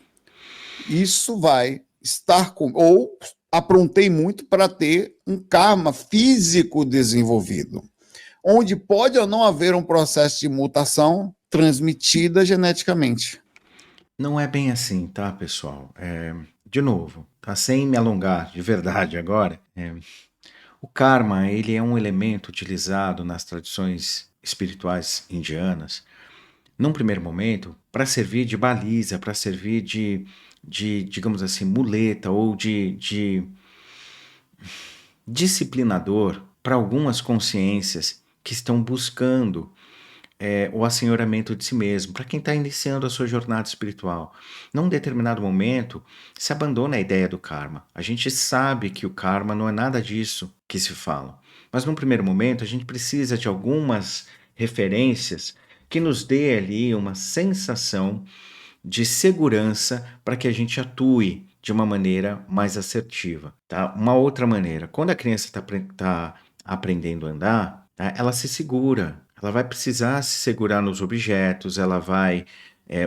Isso vai estar com. Ou aprontei muito para ter um karma físico desenvolvido, onde pode ou não haver um processo de mutação transmitida geneticamente. Não é bem assim, tá, pessoal? De novo, tá? Sem me alongar de verdade agora, o karma, ele é um elemento utilizado nas tradições espirituais indianas, num primeiro momento, para servir de baliza, para servir digamos assim, muleta ou de disciplinador para algumas consciências que estão buscando o assenhoramento de si mesmo, para quem está iniciando a sua jornada espiritual. Num determinado momento, se abandona a ideia do karma. A gente sabe que o karma não é nada disso que se fala. Mas num primeiro momento, a gente precisa de algumas referências que nos dê ali uma sensação de segurança para que a gente atue de uma maneira mais assertiva. Tá? Uma outra maneira, quando a criança está aprendendo a andar, tá? Ela se segura, ela vai precisar se segurar nos objetos, ela vai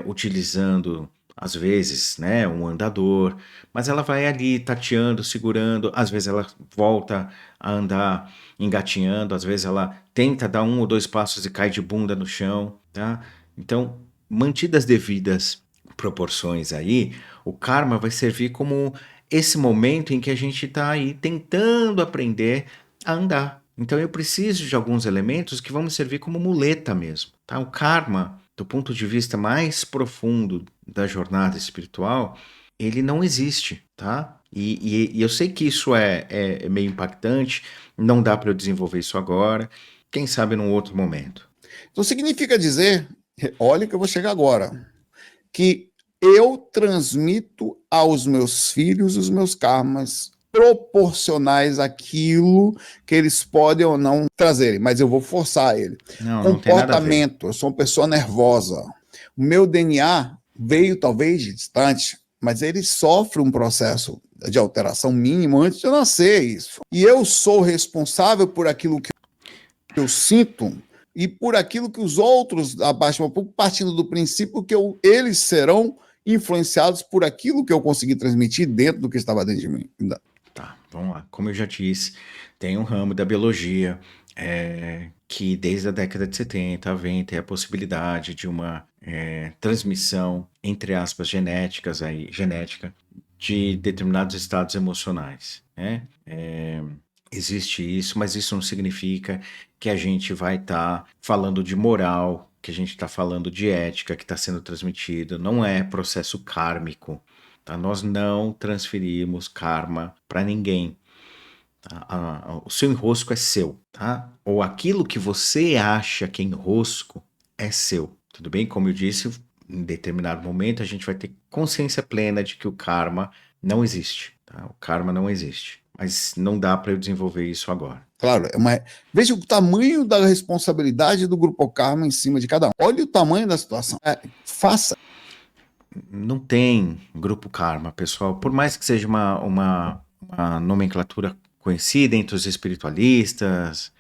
utilizando, às vezes, né, um andador, mas ela vai ali tateando, segurando, às vezes ela volta a andar engatinhando, às vezes ela tenta dar 1 ou 2 passos e cai de bunda no chão, tá? Então, mantidas devidas proporções aí, o karma vai servir como esse momento em que a gente está aí tentando aprender a andar. Então eu preciso de alguns elementos que vão me servir como muleta mesmo. Tá? O karma, do ponto de vista mais profundo da jornada espiritual, ele não existe, tá? E eu sei que isso é meio impactante, não dá para eu desenvolver isso agora, quem sabe num outro momento. Então significa dizer, olha que eu vou chegar agora, que eu transmito aos meus filhos os meus karmas proporcionais àquilo que eles podem ou não trazerem, mas eu vou forçar ele. Não tem nada a ver. Comportamento, eu sou uma pessoa nervosa. O meu DNA veio talvez de distante, mas ele sofre um processo de alteração mínimo antes de eu nascer isso. E eu sou responsável por aquilo que eu sinto e por aquilo que os outros abaixo um pouco, partindo do princípio que eles serão influenciados por aquilo que eu consegui transmitir dentro do que estava dentro de mim. Tá, vamos lá. Como eu já disse, tem um ramo da biologia que desde a década de 70 vem ter a possibilidade de uma transmissão, entre aspas, genética de determinados estados emocionais, né? Existe isso, mas isso não significa que a gente vai estar falando de moral, que a gente está falando de ética que está sendo transmitido. Não é processo kármico. Tá? Nós não transferimos karma para ninguém. Tá? O seu enrosco é seu, tá? Ou aquilo que você acha que é enrosco é seu. Tudo bem? Como eu disse, em determinado momento a gente vai ter consciência plena de que o karma não existe. Tá? O karma não existe. Mas não dá para eu desenvolver isso agora. Claro, veja o tamanho da responsabilidade do grupo karma em cima de cada um. Olha o tamanho da situação. Faça. Não tem grupo karma, pessoal. Por mais que seja uma nomenclatura conhecida entre os espiritualistas,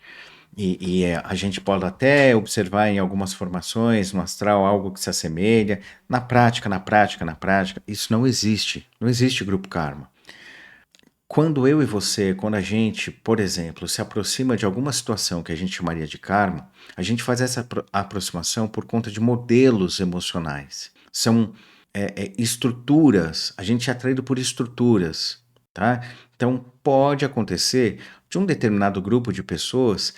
e a gente pode até observar em algumas formações no astral algo que se assemelha, na prática, isso não existe. Não existe grupo karma. Quando eu e você, quando a gente, por exemplo, se aproxima de alguma situação que a gente chamaria de karma, a gente faz essa aproximação por conta de modelos emocionais. São estruturas, a gente é atraído por estruturas, tá? Então pode acontecer de um determinado grupo de pessoas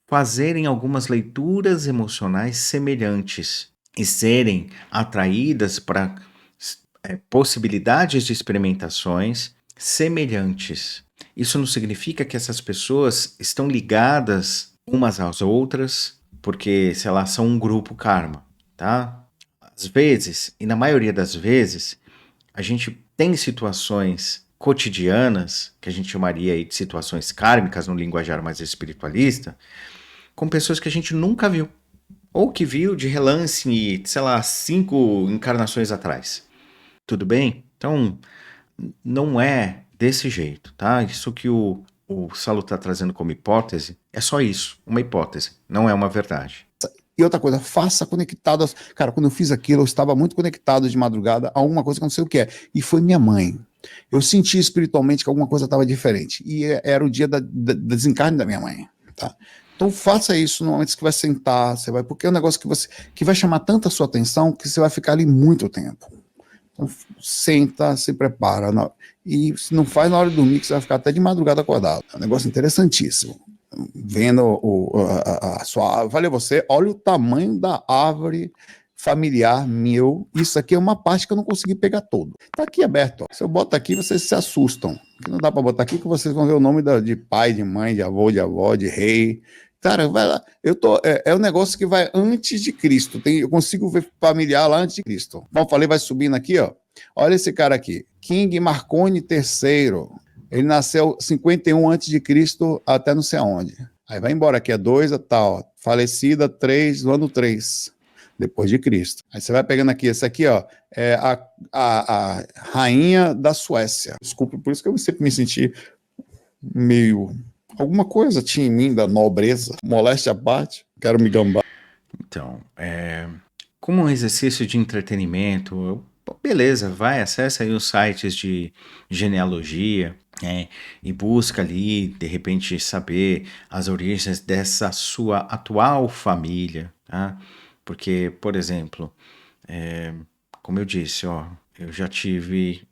fazerem algumas leituras emocionais semelhantes e serem atraídas para possibilidades de experimentações semelhantes. Isso não significa que essas pessoas estão ligadas umas às outras, porque, sei lá, são um grupo karma, tá? Às vezes, e na maioria das vezes, a gente tem situações cotidianas, que a gente chamaria aí de situações kármicas no linguajar mais espiritualista, com pessoas que a gente nunca viu, ou que viu de relance, sei lá, 5 encarnações atrás. Tudo bem? Então, não é desse jeito, tá? Isso que o o Saulo está trazendo como hipótese é só isso, uma hipótese, não é uma verdade. E outra coisa, faça conectado. Cara, quando eu fiz aquilo, eu estava muito conectado de madrugada a alguma coisa que eu não sei o que é. E foi minha mãe. Eu senti espiritualmente que alguma coisa estava diferente. E era o dia da desencarne da minha mãe. Tá? Então faça isso no momento que você vai sentar, você vai, porque é um negócio que vai chamar tanta sua atenção que você vai ficar ali muito tempo. Então, senta, se prepara. E se não faz na hora de dormir, que você vai ficar até de madrugada acordado. É um negócio interessantíssimo. Vendo a sua árvore. Falei a você, olha o tamanho da árvore familiar meu. Isso aqui é uma parte que eu não consegui pegar todo. Tá aqui aberto. Ó. Se eu boto aqui, vocês se assustam. Não dá para botar aqui que vocês vão ver o nome de pai, de mãe, de avó, de rei. Cara, vai lá. É um negócio que vai antes de Cristo. Eu consigo ver familiar lá antes de Cristo. Como eu falei, vai subindo aqui, ó. Olha esse cara aqui. King Marconi III. Ele nasceu 51 a.C. até não sei aonde. Aí vai embora, aqui é 2, tal. Falecida 3, no ano 3, depois de Cristo. Aí você vai pegando aqui, esse aqui, ó, é a rainha da Suécia. Desculpa, por isso que eu sempre me senti meio... Alguma coisa tinha em mim da nobreza, moléstia à parte, quero me gambar. Então, como um exercício de entretenimento, beleza, vai, acessa aí os sites de genealogia, e busca ali, de repente, saber as origens dessa sua atual família, tá? Porque, por exemplo, como eu disse, ó,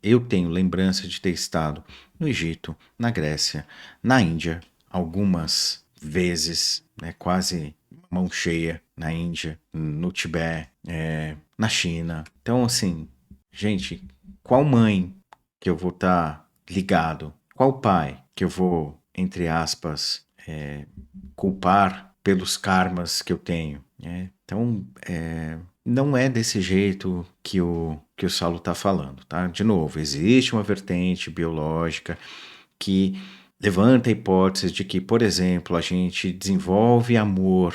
eu tenho lembrança de ter estado no Egito, na Grécia, na Índia, algumas vezes, né, quase mão cheia na Índia, no Tibete, na China. Então, assim, gente, qual mãe que eu vou estar ligado? Qual pai que eu vou, entre aspas, culpar pelos karmas que eu tenho? Então, não é desse jeito que o Saulo está falando, tá? De novo, existe uma vertente biológica que levanta a hipótese de que, por exemplo, a gente desenvolve amor,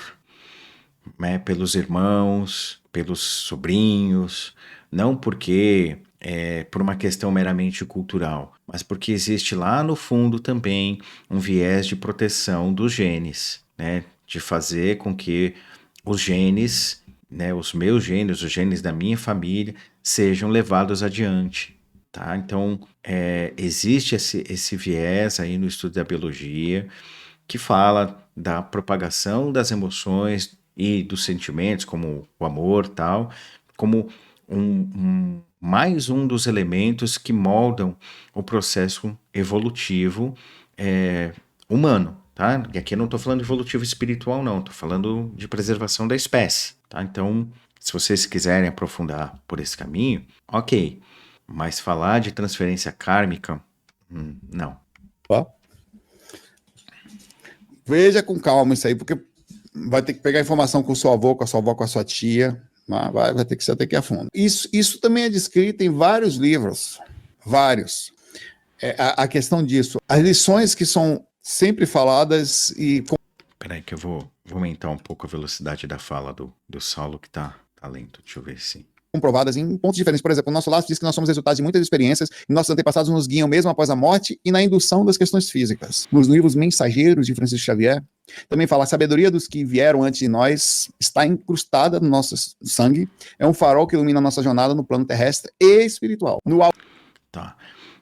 né, pelos irmãos, pelos sobrinhos, não porque por uma questão meramente cultural, mas porque existe lá no fundo também um viés de proteção dos genes, né, de fazer com que os genes, né, os meus genes, os genes da minha família, sejam levados adiante. Tá? Então, existe esse viés aí no estudo da biologia que fala da propagação das emoções e dos sentimentos, como o amor tal, como mais um dos elementos que moldam o processo evolutivo humano. Tá? E aqui eu não estou falando de evolutivo espiritual, não, estou falando de preservação da espécie. Tá? Então, se vocês quiserem aprofundar por esse caminho, ok. Mas falar de transferência kármica, não. Tá? Veja com calma isso aí, porque vai ter que pegar informação com o seu avô, com a sua avó, com a sua tia. Vai ter que ser a fundo. Isso também é descrito em vários livros. Vários. A questão disso. As lições que são sempre faladas e... Peraí que eu vou aumentar um pouco a velocidade da fala do Saulo, que tá lento. Deixa eu ver se... comprovadas em pontos diferentes. Por exemplo, o nosso laço diz que nós somos resultados de muitas experiências e nossos antepassados nos guiam mesmo após a morte e na indução das questões físicas. Nos livros Mensageiros de Francisco Xavier, também fala: a sabedoria dos que vieram antes de nós está incrustada no nosso sangue, é um farol que ilumina a nossa jornada no plano terrestre e espiritual. Tá.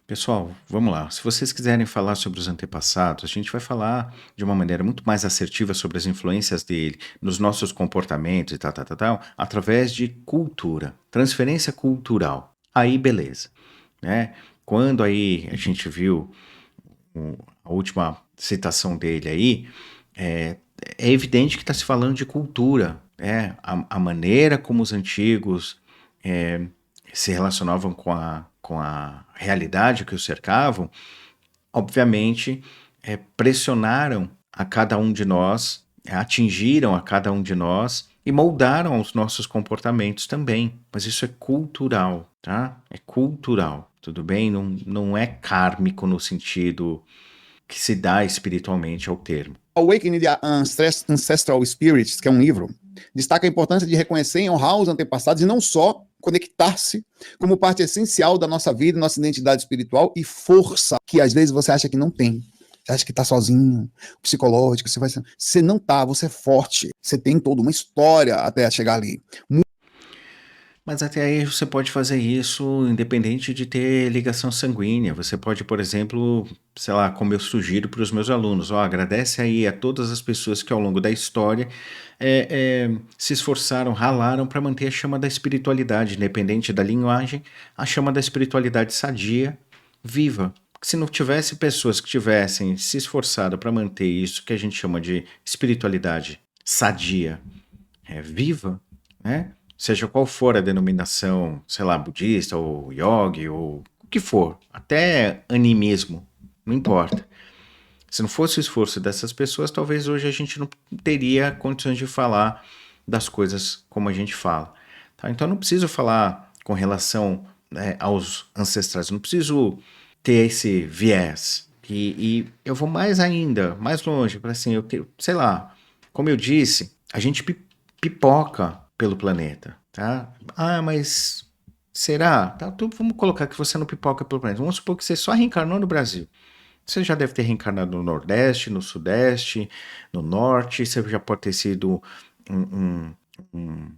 Pessoal, vamos lá. Se vocês quiserem falar sobre os antepassados, a gente vai falar de uma maneira muito mais assertiva sobre as influências dele nos nossos comportamentos e tal, através de cultura, transferência cultural. Aí, beleza. Né? Quando aí a gente viu a última citação dele aí, é evidente que está se falando de cultura, né? A maneira como os antigos se relacionavam com a realidade que os cercavam, obviamente pressionaram a cada um de nós, atingiram a cada um de nós e moldaram os nossos comportamentos também. Mas isso é cultural, tá? É cultural, tudo bem? Não é kármico no sentido que se dá espiritualmente ao termo. Awakening the Ancestral Spirits, que é um livro, destaca a importância de reconhecer e honrar os antepassados e não só conectar-se como parte essencial da nossa vida, nossa identidade espiritual e força que às vezes você acha que não tem. Você acha que tá sozinho, psicológico, você não tá, você é forte. Você tem toda uma história até chegar ali. Mas até aí você pode fazer isso independente de ter ligação sanguínea. Você pode, por exemplo, sei lá, como eu sugiro para os meus alunos, ó, agradece aí a todas as pessoas que ao longo da história se esforçaram, ralaram para manter a chama da espiritualidade, independente da linguagem, a chama da espiritualidade sadia, viva. Se não tivesse pessoas que tivessem se esforçado para manter isso que a gente chama de espiritualidade sadia, viva, né? Seja qual for a denominação, sei lá, budista ou yogi ou o que for, até animismo, não importa. Se não fosse o esforço dessas pessoas, talvez hoje a gente não teria condições de falar das coisas como a gente fala. Tá? Então eu não preciso falar com relação, né, aos ancestrais, eu não preciso ter esse viés. E eu vou mais ainda, mais longe, para assim, sei lá, como eu disse, a gente pipoca pelo planeta, tá? Ah, mas será? Tá, vamos colocar que você não pipoca pelo planeta. Vamos supor que você só reencarnou no Brasil. Você já deve ter reencarnado no Nordeste, no Sudeste, no Norte. Você já pode ter sido um, um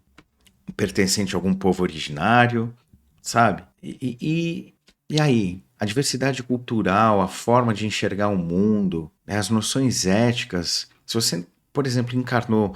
pertencente a algum povo originário, sabe? E aí? A diversidade cultural, a forma de enxergar o mundo, né, as noções éticas. Se você, por exemplo, encarnou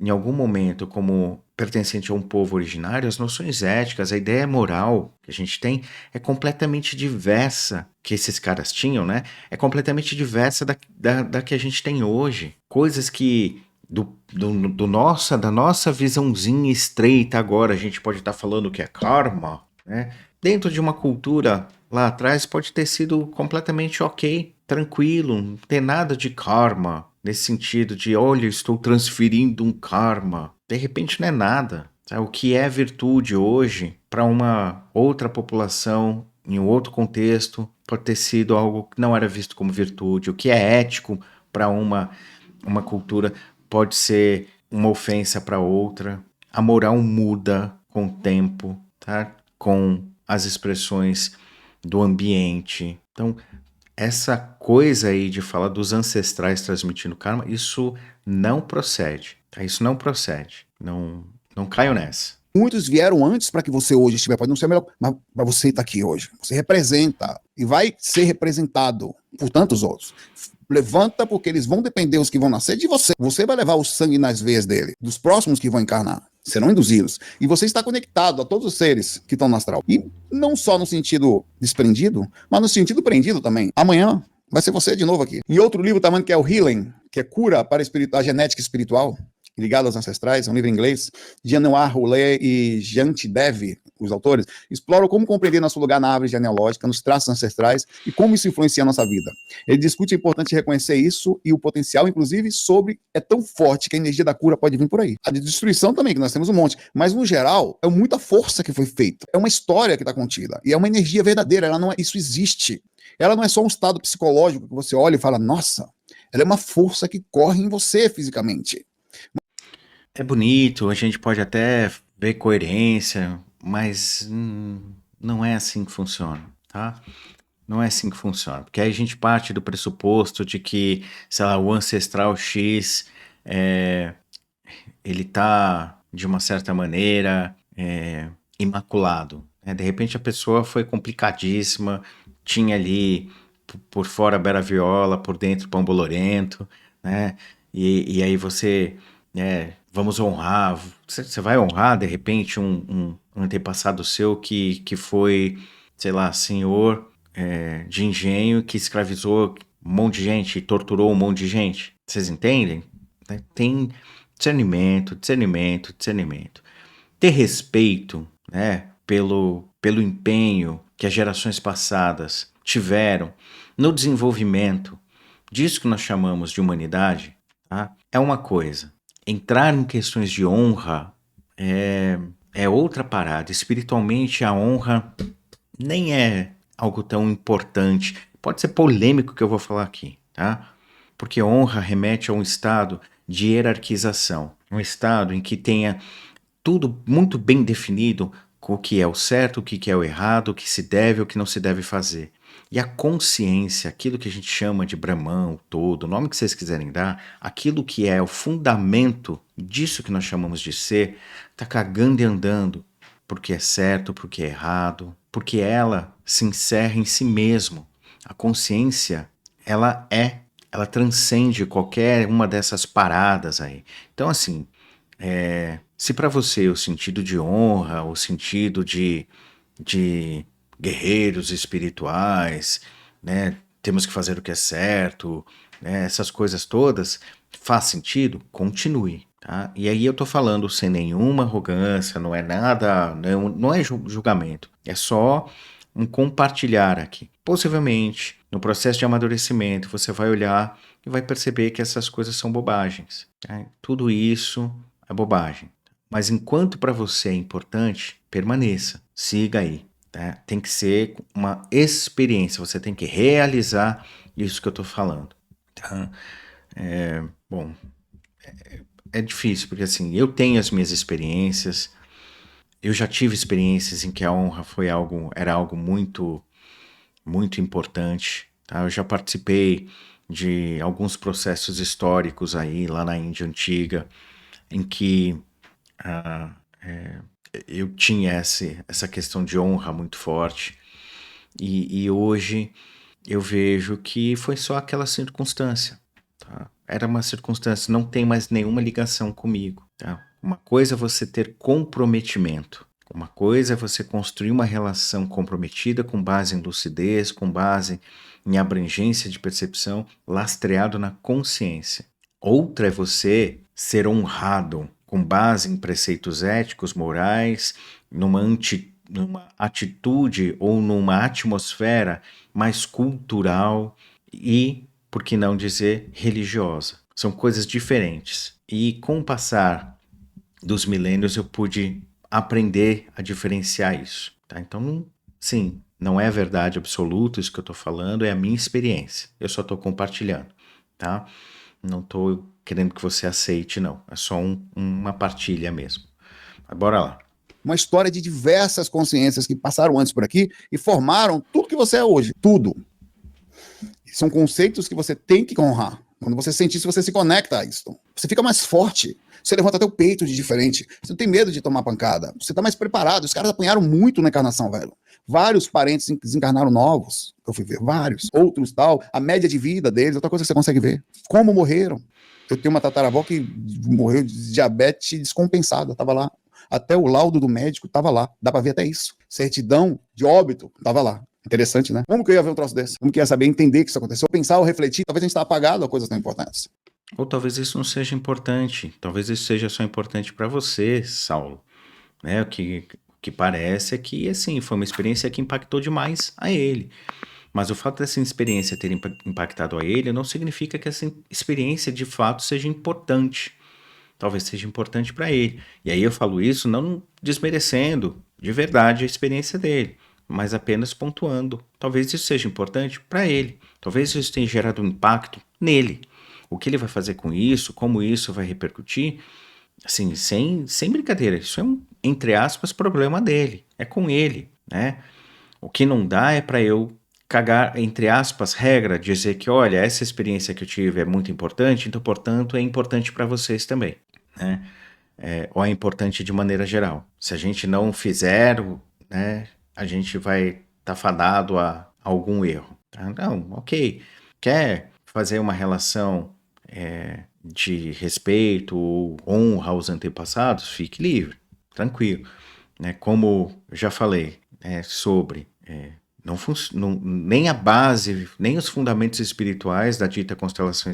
em algum momento como pertencente a um povo originário, as noções éticas, a ideia moral que a gente tem é completamente diversa, que esses caras tinham, né? É completamente diversa da que a gente tem hoje. Coisas que da nossa visãozinha estreita agora, a gente pode estar falando que é karma, né? Dentro de uma cultura lá atrás pode ter sido completamente ok, tranquilo, não tem nada de karma, nesse sentido de, olha, eu estou transferindo um karma. De repente não é nada. Sabe? O que é virtude hoje para uma outra população, em um outro contexto, pode ter sido algo que não era visto como virtude. O que é ético para uma cultura pode ser uma ofensa para outra. A moral muda com o tempo, tá? Com as expressões do ambiente. Então, essa coisa aí de falar dos ancestrais transmitindo karma, isso não procede. Tá? Isso não procede. Não caio nessa. Muitos vieram antes para que você hoje estiver, pode não ser melhor, mas para você estar aqui hoje. Você representa e vai ser representado por tantos outros. Levanta, porque eles vão depender, os que vão nascer, de você. Você vai levar o sangue nas veias dele, dos próximos que vão encarnar. Serão induzidos. E você está conectado a todos os seres que estão no astral. E não só no sentido desprendido, mas no sentido prendido também. Amanhã vai ser você de novo aqui. Em outro livro também, que é o Healing, que é cura para a genética espiritual, ligado aos ancestrais, é um livro em inglês, de Januar Roulet e Janti Dev, os autores, exploram como compreender nosso lugar na árvore genealógica, nos traços ancestrais e como isso influencia a nossa vida. Ele discute a importância de reconhecer isso e o potencial, inclusive, sobre é tão forte que a energia da cura pode vir por aí. A de destruição também, que nós temos um monte, mas no geral, é muita força que foi feita, é uma história que está contida, e é uma energia verdadeira, ela não é, isso existe. Ela não é só um estado psicológico que você olha e fala, nossa, ela é uma força que corre em você fisicamente. É bonito, a gente pode até ver coerência, mas não é assim que funciona, tá? Não é assim que funciona, porque aí a gente parte do pressuposto de que, sei lá, o ancestral X, ele tá, de uma certa maneira, imaculado, né? De repente a pessoa foi complicadíssima, tinha ali por fora Bera Viola, por dentro Pão Bolorento, né? E aí você, vamos honrar, você vai honrar de repente um antepassado seu que foi, sei lá, senhor de engenho que escravizou um monte de gente e torturou um monte de gente. Vocês entendem? Né? Tem discernimento, discernimento, discernimento. Ter respeito, né, pelo empenho que as gerações passadas tiveram no desenvolvimento disso que nós chamamos de humanidade, tá? É uma coisa. Entrar em questões de honra é outra parada. Espiritualmente, a honra nem é algo tão importante. Pode ser polêmico o que eu vou falar aqui, tá? Porque honra remete a um estado de hierarquização, um estado em que tenha tudo muito bem definido com o que é o certo, o que é o errado, o que se deve, o que não se deve fazer. E a consciência, aquilo que a gente chama de Brahman, o todo, o nome que vocês quiserem dar, aquilo que é o fundamento disso que nós chamamos de ser, tá cagando e andando, porque é certo, porque é errado, porque ela se encerra em si mesmo. A consciência, ela transcende qualquer uma dessas paradas aí. Então, assim, se para você o sentido de honra, o sentido de guerreiros espirituais, né, temos que fazer o que é certo, né, essas coisas todas, faz sentido? Continue. Tá? E aí eu tô falando sem nenhuma arrogância, não é nada, não é julgamento, é só um compartilhar aqui. Possivelmente, no processo de amadurecimento, você vai olhar e vai perceber que essas coisas são bobagens. Tá? Tudo isso é bobagem. Mas enquanto para você é importante, permaneça, siga aí. Tá? Tem que ser uma experiência, você tem que realizar isso que eu estou falando. Tá? Bom, é difícil, porque assim, eu tenho as minhas experiências, eu já tive experiências em que a honra era algo muito, muito importante. Tá? Eu já participei de alguns processos históricos aí, lá na Índia Antiga, em que eu tinha essa questão de honra muito forte. E hoje eu vejo que foi só aquela circunstância. Tá? Era uma circunstância, não tem mais nenhuma ligação comigo. Tá? Uma coisa é você ter comprometimento. Uma coisa é você construir uma relação comprometida com base em lucidez, com base em abrangência de percepção, lastreado na consciência. Outra é você ser honrado com base em preceitos éticos, morais, numa atitude ou numa atmosfera mais cultural e, por que não dizer, religiosa. São coisas diferentes. E com o passar dos milênios eu pude aprender a diferenciar isso. Tá? Então, sim, não é verdade absoluta isso que eu estou falando, é a minha experiência. Eu só estou compartilhando. Tá? Não estou querendo que você aceite, não. É só uma partilha mesmo. Mas bora lá. Uma história de diversas consciências que passaram antes por aqui e formaram tudo que você é hoje. Tudo. São conceitos que você tem que honrar. Quando você sente isso, você se conecta a isso. Você fica mais forte. Você levanta até o peito de diferente. Você não tem medo de tomar pancada. Você tá mais preparado. Os caras apanharam muito na encarnação, velho. Vários parentes desencarnaram novos. Eu fui ver vários. Outros tal. A média de vida deles, outra coisa que você consegue ver. Como morreram. Eu tenho uma tataravó que morreu de diabetes descompensada. Tava lá. Até o laudo do médico tava lá. Dá pra ver até isso. Certidão de óbito tava lá. Interessante, né? Como que eu ia ver um troço desse? Como que eu ia saber entender que isso aconteceu? Pensar ou refletir, talvez a gente está apagado a coisas tão importantes. Ou talvez isso não seja importante. Talvez isso seja só importante para você, Saulo. Né? O que parece é que, assim, foi uma experiência que impactou demais a ele. Mas o fato dessa experiência ter impactado a ele não significa que essa experiência de fato seja importante. Talvez seja importante para ele. E aí eu falo isso não desmerecendo de verdade a experiência dele, mas apenas pontuando. Talvez isso seja importante para ele. Talvez isso tenha gerado um impacto nele. O que ele vai fazer com isso, como isso vai repercutir, assim, sem brincadeira, isso é um, entre aspas, problema dele. É com ele, né? O que não dá é para eu cagar, entre aspas, regra, dizer que, olha, essa experiência que eu tive é muito importante, então, portanto, é importante para vocês também, né? Ou é importante de maneira geral. Se a gente não fizer, né, a gente vai estar fadado a algum erro. Tá? Não, ok. Quer fazer uma relação de respeito ou honra aos antepassados? Fique livre, tranquilo. Né? Como eu já falei sobre nem a base, nem os fundamentos espirituais da dita constelação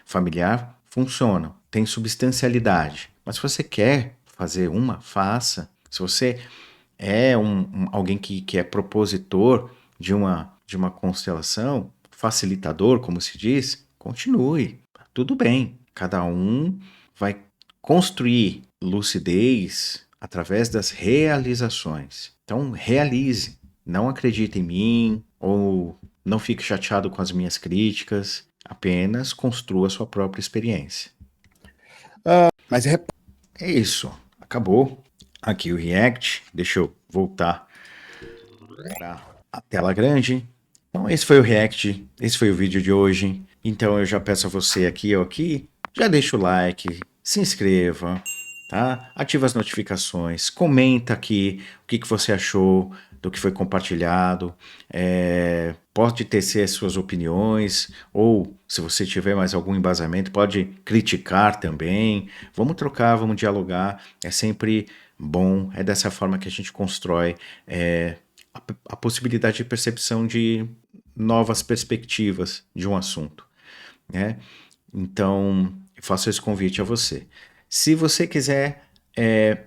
familiar funcionam, tem substancialidade. Mas se você quer fazer uma, faça. Se você é alguém que é propositor de uma constelação, facilitador, como se diz, continue. Tudo bem. Cada um vai construir lucidez através das realizações. Então, realize. Não acredite em mim ou não fique chateado com as minhas críticas. Apenas construa a sua própria experiência. Mas É isso. Acabou. Aqui o React. Deixa eu voltar para a tela grande. Então esse foi o React, esse foi o vídeo de hoje. Então eu já peço a você aqui, já deixa o like, se inscreva, tá? Ativa as notificações, comenta aqui o que você achou do que foi compartilhado. Pode tecer as suas opiniões, ou se você tiver mais algum embasamento, pode criticar também. Vamos trocar, vamos dialogar. É sempre bom, é dessa forma que a gente constrói a possibilidade de percepção de novas perspectivas de um assunto, né? Então, eu faço esse convite a você. Se você quiser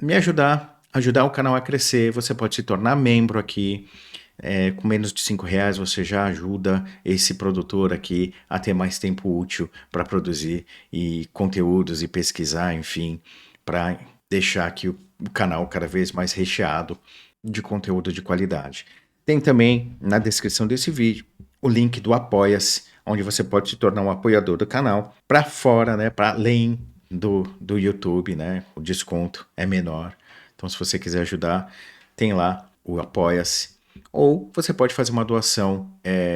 me ajudar o canal a crescer, você pode se tornar membro aqui. Com menos de R$ 5 você já ajuda esse produtor aqui a ter mais tempo útil para produzir e conteúdos e pesquisar, enfim, para deixar aqui o canal cada vez mais recheado de conteúdo de qualidade. Tem também na descrição desse vídeo o link do Apoia-se, onde você pode se tornar um apoiador do canal para fora, né, para além do YouTube, né? O desconto é menor. Então, se você quiser ajudar, tem lá o Apoia-se. Ou você pode fazer uma doação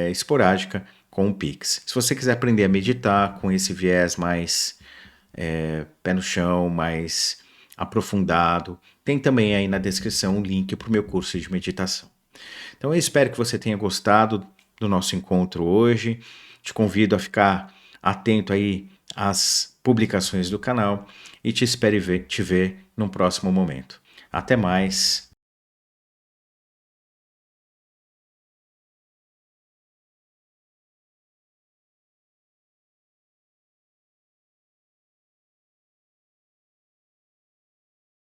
esporádica com o Pix. Se você quiser aprender a meditar com esse viés mais pé no chão, mais aprofundado, tem também aí na descrição um link para o meu curso de meditação. Então eu espero que você tenha gostado do nosso encontro hoje. Te convido a ficar atento aí às publicações do canal e te espero te ver num próximo momento. Até mais.